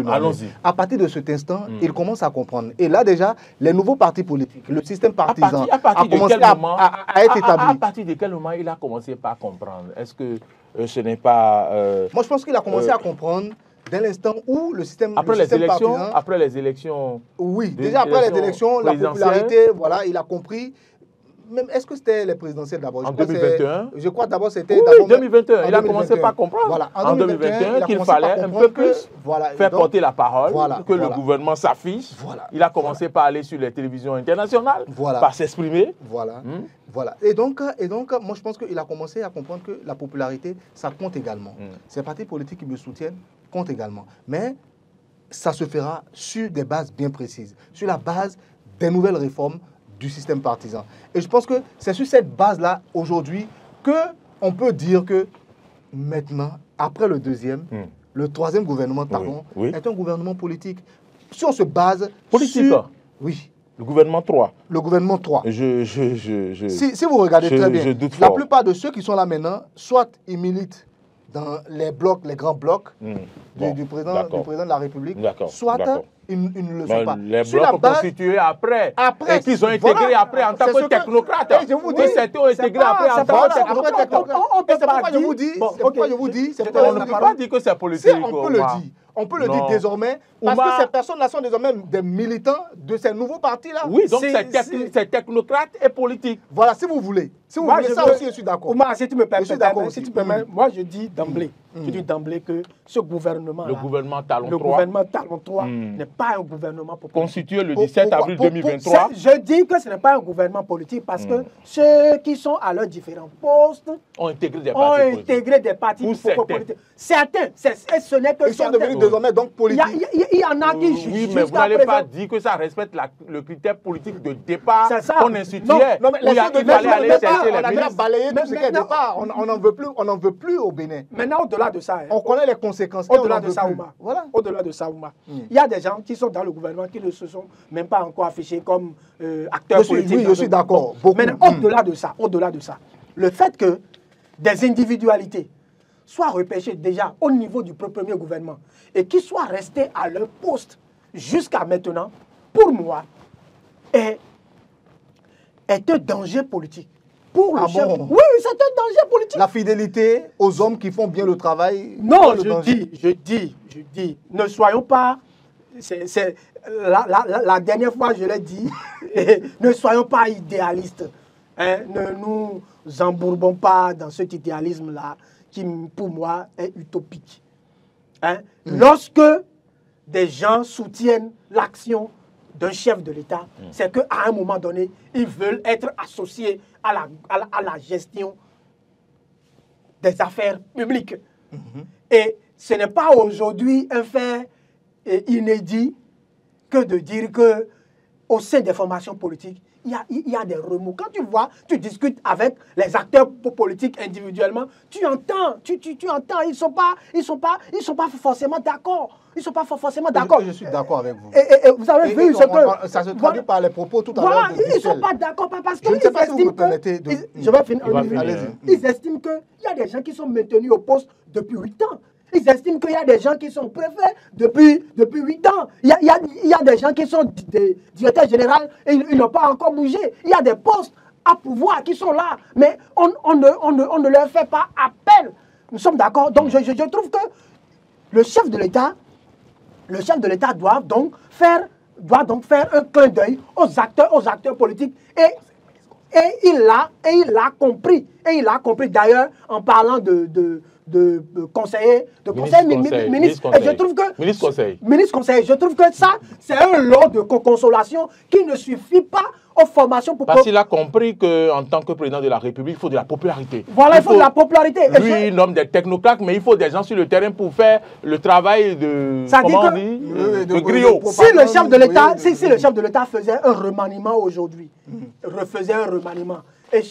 nommer. Allons-y. À partir de cet instant, il commence à comprendre. Et là déjà, les nouveaux partis politiques, le système partisan a commencé à être établi. À partir de quel moment il a commencé par comprendre? Est-ce que ce n'est pas... Moi, je pense qu'il a commencé à comprendre dès l'instant où le système Après les élections... Oui, déjà après les élections, la popularité, voilà, il a compris... Même, est-ce que c'était les présidentielles d'abord? En 2021? Je crois d'abord c'était... Oui, 2021. Il a commencé par comprendre. Voilà. En 2021 qu'il fallait un peu plus faire porter la parole, que le gouvernement s'affiche. Il a commencé par aller sur les télévisions internationales, par s'exprimer. Voilà. Et donc, moi je pense qu'il a commencé à comprendre que la popularité, ça compte également. Ces partis politiques qui me soutiennent comptent également. Mais ça se fera sur des bases bien précises, sur la base des nouvelles réformes du système partisan. Et je pense que c'est sur cette base-là, aujourd'hui, qu'on peut dire que maintenant, après le deuxième, le troisième gouvernement Talon est un gouvernement politique. Si on se base politique sur... Oui. Le gouvernement 3. Le gouvernement 3. Si vous regardez très bien, la plupart de ceux qui sont là maintenant, soit ils militent dans les blocs, les grands blocs du président de la République, soit ils ne le sont pas. Les Sur la blocs base, constitués après après, et qu'ils ont intégré voilà, après en tant c'est ce que que- technocrates. Et je vous dis, Que certains ont intégré pas- après en c'est tant pas- que c'est pas- technocrates. on peut Et c'est pas pourquoi je dire- vous dis, Bon, c'est pourquoi ok, je vous dis, c'est je- pourquoi On je ne vous peut dis- pas dire que c'est politique. Si, on peut le Omar. dire. On peut le Non. dire désormais, parce Oumar- que ces personnes-là sont désormais des militants de ces nouveaux partis-là. Oui, donc C'est- c'est technocrate et politique. Voilà, si vous voulez. Si vous Moi, voulez je ça veux- aussi, je suis d'accord. Omar, si tu me permets, Je suis d'accord si aussi. tu permets, moi je dis d'emblée, je dis d'emblée que ce gouvernement, Le gouvernement Talon le 3, gouvernement Talon 3 n'est pas un gouvernement populaire. constitué le Pour- 17 pourquoi- avril pour- 2023. Je dis que ce n'est pas un gouvernement politique parce que ceux qui sont à leurs différents postes Ont intégré des ont partis politiques. intégré des partis Pour certains. politiques. Certains, et ce n'est que Ils sont certains. devenus désormais donc Il y, politiques. il y en a qui Oui, mais vous jusqu'à n'allez pas présent... dire que ça respecte le critère politique de départ C'est ça. qu'on instituait. Non, mais Où il laissez de fallait aller départ, chercher on a les déjà ministres. balayé Mais tout ce qui est maintenant- départ. On n'en veut plus au Bénin. Maintenant, au-delà de ça, hein, On connaît les conséquences. et on au-delà n'en de veut ça, plus. Oumar, Voilà. au-delà de ça, Oumar, il y a des gens qui sont dans le gouvernement qui ne se sont même pas encore affichés comme acteurs politiques. Oui, je suis d'accord. Bon, Beaucoup. maintenant, au-delà de ça, le fait que des individualités soient repêchées déjà au niveau du premier gouvernement et qui soient restés à leur poste jusqu'à maintenant, pour moi, est un danger politique. Pour le Ah chef. bon? Oui, c'est un danger politique. La fidélité aux hommes qui font bien le travail. Non, c'est le danger. je dis, ne soyons pas, la dernière fois je l'ai dit, ne soyons pas idéalistes. Hein, ne nous embourbons pas dans cet idéalisme-là qui, pour moi, est utopique. Hein? Lorsque des gens soutiennent l'action d'un chef de l'État, c'est qu'à un moment donné, ils veulent être associés à la gestion des affaires publiques. Et ce n'est pas aujourd'hui un fait inédit que de dire que au sein des formations politiques, il y a des remous. Quand tu discutes avec les acteurs politiques individuellement, tu entends, ils sont pas forcément d'accord. Ils sont pas forcément d'accord. Je suis d'accord avec vous. Et vous avez vu ce que... Ça se traduit par les propos tout à l'heure. Voilà, de ils ne sont Michel. pas d'accord parce Je ne qu'ils sais pas si vous me estiment permettez que... de- Je vais finir. Il va finir. Allez-y. Ils estiment qu'il y a des gens qui sont maintenus au poste depuis 8 ans. Ils estiment qu'il y a des gens qui sont préfets depuis 8 ans. Il y a des gens qui sont des directeurs généraux et ils n'ont pas encore bougé. Il y a des postes à pouvoir qui sont là, mais on ne leur fait pas appel. Nous sommes d'accord. Donc je trouve que le chef de l'État doit donc faire un clin d'œil aux acteurs politiques et il l'a compris. Et il a compris d'ailleurs en parlant de conseiller, ministre. Et je trouve que ministre conseiller. Je trouve que ça, c'est un lot de consolation qui ne suffit pas aux formations pour... Parce qu'il a compris qu'en tant que président de la République, il faut de la popularité. Voilà, il faut de la popularité. Et Lui, il nomme des technocrates, mais il faut des gens sur le terrain pour faire le travail de... Ça dit comment on que- dit de griot. pour- Si le chef de l'État, Oui, si le chef de l'État faisait un remaniement aujourd'hui, refaisait un remaniement et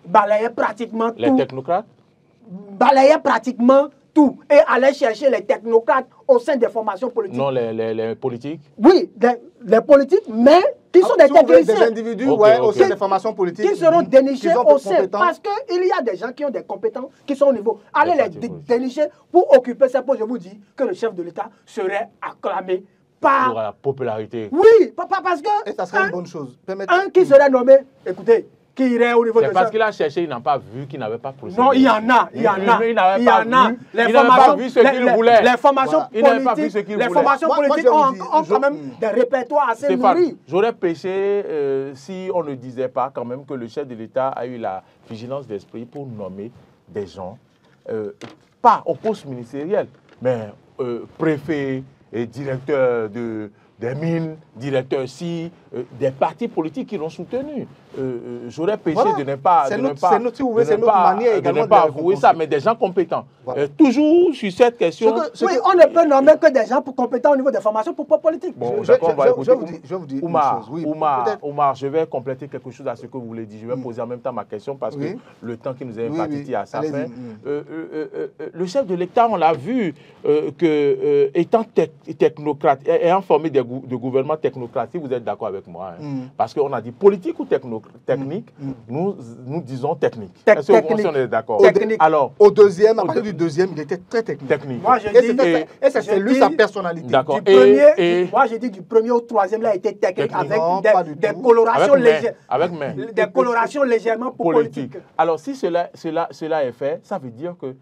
balayait pratiquement Les tout, technocrates. balayait pratiquement tout et allait chercher les technocrates au sein des formations politiques. Non, les politiques. Oui, les politiques, mais qui sont des Si vous voulez, des techniciens. individus Ok, ouais, ok. au sein des formations politiques Qui seront dénichés qui sont au sein. compétents. Parce qu'il y a des gens qui ont des compétences qui sont au niveau. Allez les partis politiques. dénicher pour occuper ces postes. Je vous dis que le chef de l'État serait acclamé par... Pour la popularité. Oui, pas parce que... Et ça serait une bonne chose. Permettez- Un qui serait nommé, écoutez, qui irait au niveau de C'est parce ça. qu'il a cherché, il n'a pas vu, qu'il n'avait pas procédé. Non, il y en a, il y en a. Il n'avait il y pas en a. vu. Il n'avait pas vu ce qu'il voulait. Les formations Voilà. Il n'avait pas vu ce politiques, qu'il les voulait. formations Moi, politiques je vous ont, dis, ont quand même des répertoires assez Stéphane, nourris. j'aurais péché si on ne disait pas quand même que le chef de l'État a eu la vigilance d'esprit pour nommer des gens, pas au poste ministériel, mais préfet et directeur des mines, directeur des partis politiques qui l'ont soutenu. J'aurais péché Voilà. de ne pas, C'est de notre- ne pas, c'est notre- si vous voulez, de c'est ne notre pas- manière de également ne de pas le avouer ça, récompenser. mais des gens compétents. Voilà. Toujours sur cette question. Oui, on ne peut nommer que des gens compétents au niveau des formations pour politiques. Bon, Je- d'accord, on va je- écouter. je vous dis une Oumar, chose, oui, Oumar, peut-être. Oumar, je vais compléter quelque chose à ce que vous voulez dire. Je vais poser en même temps ma question parce Oui. que le temps qui nous est Oui, imparti oui. à sa Allez-y. fin. Le chef de l'État, on l'a vu, étant technocrate, ayant formé des de gouvernement technocratique, vous êtes d'accord avec moi. Parce qu'on a dit politique ou technique, nous disons technique. Est-ce qu'on est d'accord? Alors, au deuxième, à partir du deuxième, il était très technique. Moi, je dis, et c'est lui sa personnalité. D'accord. Moi, j'ai dit du premier au troisième, là, il était technique avec des colorations légères. Des colorations légèrement politiques. Alors, si cela est fait, ça veut dire que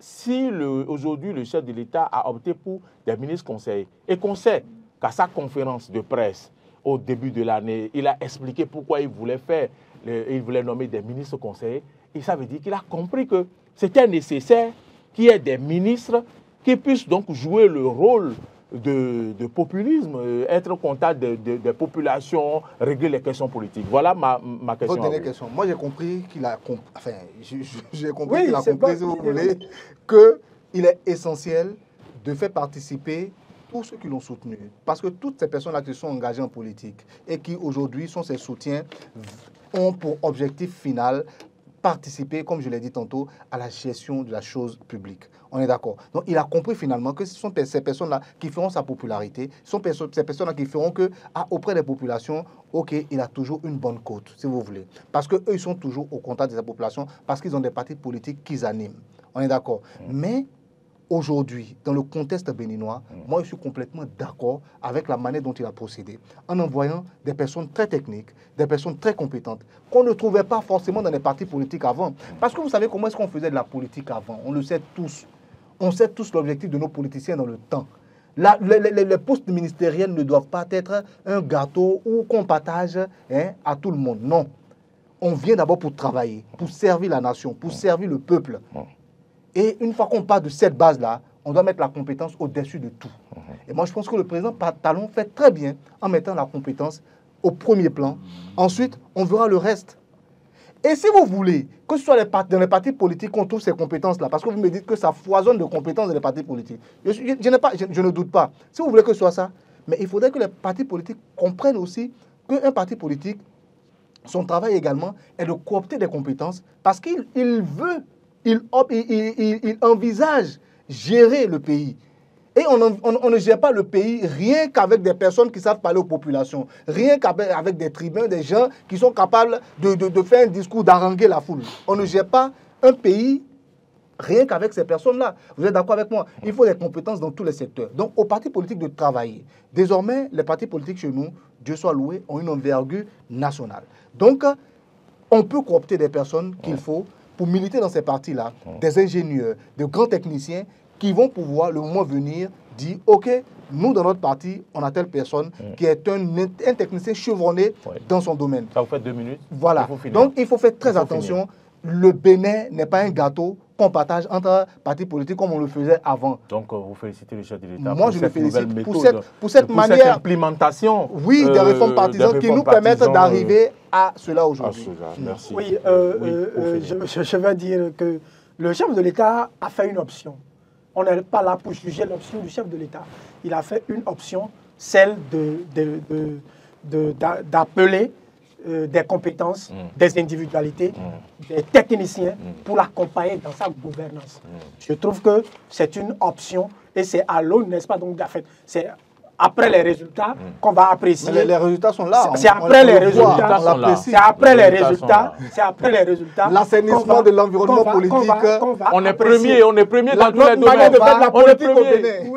si aujourd'hui le chef de l'État a opté pour des ministres conseillers et qu'on sait qu'à sa conférence de presse au début de l'année, il a expliqué pourquoi il voulait nommer des ministres conseillers, et ça veut dire qu'il a compris que c'était nécessaire qu'il y ait des ministres qui puissent donc jouer le rôle de populisme, être contact des populations, régler les questions politiques. Voilà ma question. Votre dernière question. Moi, j'ai compris qu'il a compris, enfin, j'ai compris qu'il a compris, si vous voulez, qu'il est essentiel de faire participer tous ceux qui l'ont soutenu. Parce que toutes ces personnes-là qui sont engagées en politique et qui aujourd'hui sont ses soutiens ont pour objectif final participer, comme je l'ai dit tantôt, à la gestion de la chose publique. On est d'accord. Donc, il a compris finalement que ce sont ces personnes-là qui feront sa popularité, ce sont ces personnes-là qui feront que, auprès des populations, OK, il a toujours une bonne cote, si vous voulez. Parce qu'eux, ils sont toujours au contact de sa population, parce qu'ils ont des partis politiques qu'ils animent. On est d'accord. Mais aujourd'hui, dans le contexte béninois, moi, je suis complètement d'accord avec la manière dont il a procédé, en envoyant des personnes très techniques, des personnes très compétentes, qu'on ne trouvait pas forcément dans les partis politiques avant. Parce que vous savez comment est-ce qu'on faisait de la politique avant? On le sait tous. On sait tous l'objectif de nos politiciens dans le temps. Les postes ministériels ne doivent pas être un gâteau ou qu'on partage à tout le monde. Non. On vient d'abord pour travailler, pour servir la nation, pour servir le peuple. Et une fois qu'on part de cette base-là, on doit mettre la compétence au-dessus de tout. Et moi, je pense que le président Talon fait très bien en mettant la compétence au premier plan. Ensuite, on verra le reste. Et si vous voulez que ce soit dans les partis politiques qu'on trouve ces compétences-là, parce que vous me dites que ça foisonne de compétences dans les partis politiques, je ne doute pas. Si vous voulez que ce soit ça, mais il faudrait que les partis politiques comprennent aussi qu'un parti politique, son travail également est de coopter des compétences parce qu'il veut, il envisage gérer le pays. Et on ne gère pas le pays rien qu'avec des personnes qui savent parler aux populations, rien qu'avec des tribuns, des gens qui sont capables de faire un discours, d'haranguer la foule. On ne gère pas un pays rien qu'avec ces personnes-là. Vous êtes d'accord avec moi? Il faut des compétences dans tous les secteurs. Donc, aux partis politiques de travailler. Désormais, les partis politiques chez nous, Dieu soit loué, ont une envergure nationale. Donc, on peut coopter des personnes qu'il faut pour militer dans ces partis-là, des ingénieurs, de grands techniciens qui vont pouvoir, le moment venir, dire « Ok, nous, dans notre parti, on a telle personne qui est un technicien chevronné dans son domaine. » Ça vous fait 2 minutes. Voilà. Donc, il faut faire très attention. Le Bénin n'est pas un gâteau qu'on partage entre partis politiques comme on le faisait avant. Donc, vous félicitez le chef de l'État pour cette nouvelle méthode, pour cette manière, cette implémentation des réformes partisanes qui nous permettent d'arriver à cela aujourd'hui. Merci. Oui, je vais dire que le chef de l'État a fait une option. On n'est pas là pour juger l'option du chef de l'État. Il a fait une option, celle d'appeler des compétences, des individualités, des techniciens pour l'accompagner dans sa gouvernance. Je trouve que c'est une option et c'est à l'aune, n'est-ce pas, donc c'est après les résultats qu'on va apprécier. Mais les résultats sont là. C'est après les résultats. C'est après les résultats. C'est après les résultats. L'assainissement de l'environnement politique. On est premier dans tous les domaines.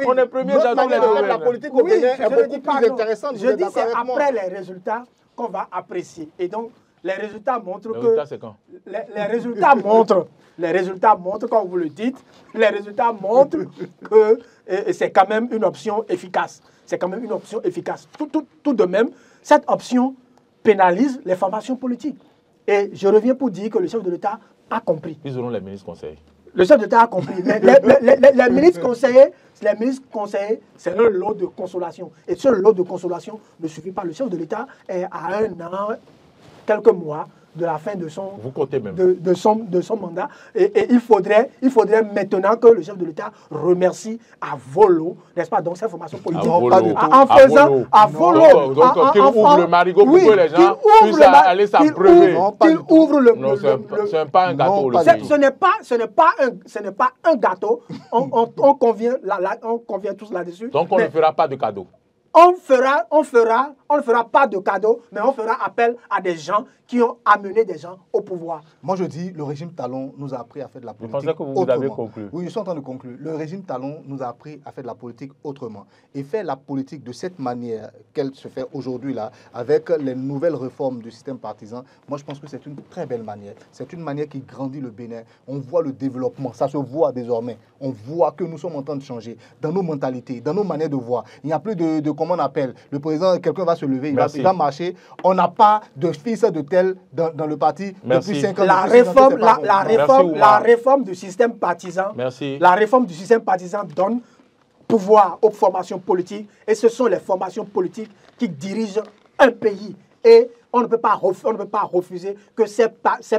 On est premier dans tous les domaines. La politique au Bénin est beaucoup plus intéressante. Je dis c'est après les résultats qu'on va apprécier. Et donc, les résultats montrent que... Résultats, c'est quand? Les résultats montrent, comme vous le dites, les résultats montrent que c'est quand même une option efficace. C'est quand même une option efficace. Tout de même, cette option pénalise les formations politiques. Et je reviens pour dire que le chef de l'État a compris. Ils auront les ministres conseillers. Le chef d'État a compris. Mais les ministres conseillers, c'est un lot de consolation. Et ce lot de consolation ne suffit pas. Le chef de l'État est à 1 an, quelques mois de la fin de son, vous comptez même. de son mandat. Et il faudrait maintenant que le chef de l'État remercie à volo, n'est-ce pas, donc cette formation politique. En faisant à volo. Donc, qu'il ouvre le marigot pour que les gens puissent aller s'abreuver. Qu'il ouvre le... Non, ce n'est pas un gâteau. Ce n'est pas un gâteau. On convient tous là-dessus. Donc, on ne fera pas de cadeau. on ne fera pas de cadeaux, mais on fera appel à des gens qui ont amené des gens au pouvoir. Moi, je dis, le régime Talon nous a appris à faire de la politique Je pensais que vous autrement. avez conclu. Oui, je suis en train de conclure. Le régime Talon nous a appris à faire de la politique autrement. Et faire la politique de cette manière qu'elle se fait aujourd'hui, là, avec les nouvelles réformes du système partisan, moi, je pense que c'est une très belle manière. C'est une manière qui grandit le Bénin. On voit le développement. Ça se voit désormais. On voit que nous sommes en train de changer dans nos mentalités, dans nos manières de voir. Il n'y a plus de comment on appelle, le président, quelqu'un va se lever, il va marcher. On n'a pas de fils de tel dans le parti depuis 5 ans. La réforme du système partisan, la réforme du système partisan donne pouvoir aux formations politiques et ce sont les formations politiques qui dirigent un pays. Et on ne peut pas refuser que ces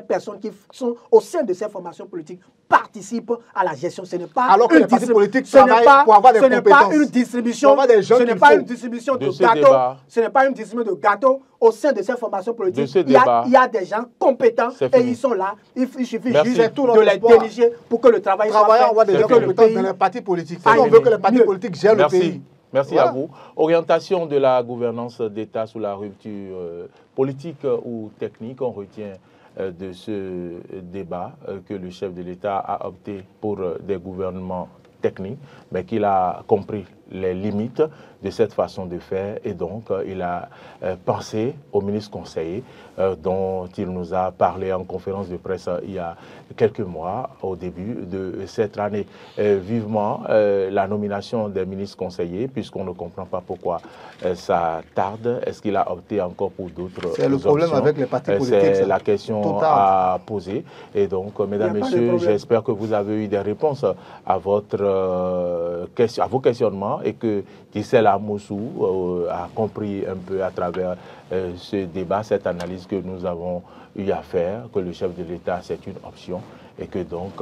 personnes qui sont au sein de ces formations politiques participent à la gestion. Ce n'est pas alors que les partis politiques travaillent pour avoir des compétences. Ce n'est pas une distribution. Ce n'est pas une distribution de gâteaux. Ce n'est pas une distribution de gâteaux au sein de ces formations politiques. Il y a des gens compétents et ils sont là. Il suffit juste de les diriger pour que le travail soit fait. On voit des gens compétents dans les partis politiques. On veut que les partis politiques gèrent le pays. Merci à vous. Orientation de la gouvernance d'État sous la rupture politique ou technique, on retient de ce débat que le chef de l'État a opté pour des gouvernements techniques, mais qu'il a compris les limites de cette façon de faire et donc il a pensé au ministre conseiller dont il nous a parlé en conférence de presse il y a quelques mois au début de cette année. Vivement la nomination des ministres conseillers puisqu'on ne comprend pas pourquoi ça tarde. Est-ce qu'il a opté encore pour d'autres options? C'est le problème avec les partis politiques. C'est la question à poser et donc mesdames, messieurs, j'espère que vous avez eu des réponses à vos questionnements et que Gisèle Amoussou a compris un peu à travers ce débat, cette analyse que nous avons eu à faire, que le chef de l'État, c'est une option et que donc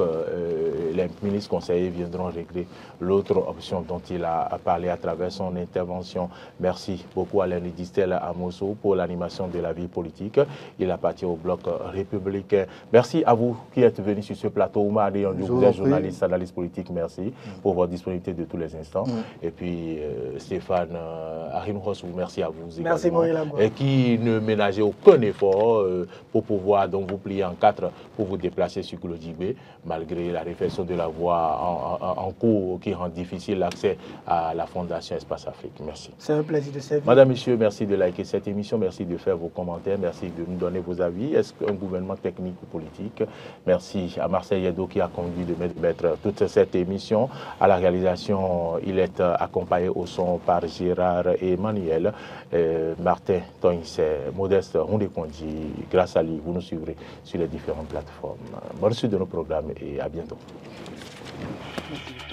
les ministres conseillers viendront régler l'autre option dont il a parlé à travers son intervention. Merci beaucoup à Alain Gisèle Amoussou pour l'animation de la vie politique. Il appartient au bloc républicain. Merci à vous qui êtes venus sur ce plateau. Oumar Adeyandou, vous êtes journaliste, analyste politique. Merci pour votre disponibilité de tous les instants. Et puis Stéphane Arinhos, merci à vous également. Merci Moïla. Et qui ne ménageait aucun effort pour pouvoir donc vous plier en quatre pour vous déplacer sur Glodibé, malgré la réflexion de la voie en cours qui rend difficile l'accès à la Fondation Espace Afrique. Merci. C'est un plaisir de servir. Madame, Monsieur, merci de liker cette émission, merci de faire vos commentaires, merci de nous donner vos avis. Est-ce qu'un gouvernement technique ou politique? Merci à Marcel Yedo qui a conduit de mettre toute cette émission. À la réalisation, il est accompagné au son par Gérard et Emmanuel. Martin Toins, Modeste Rondekondi, grâce à lui, vous nous suivrez sur les différentes plateformes. Bonne suite de nos programmes et à bientôt. Merci.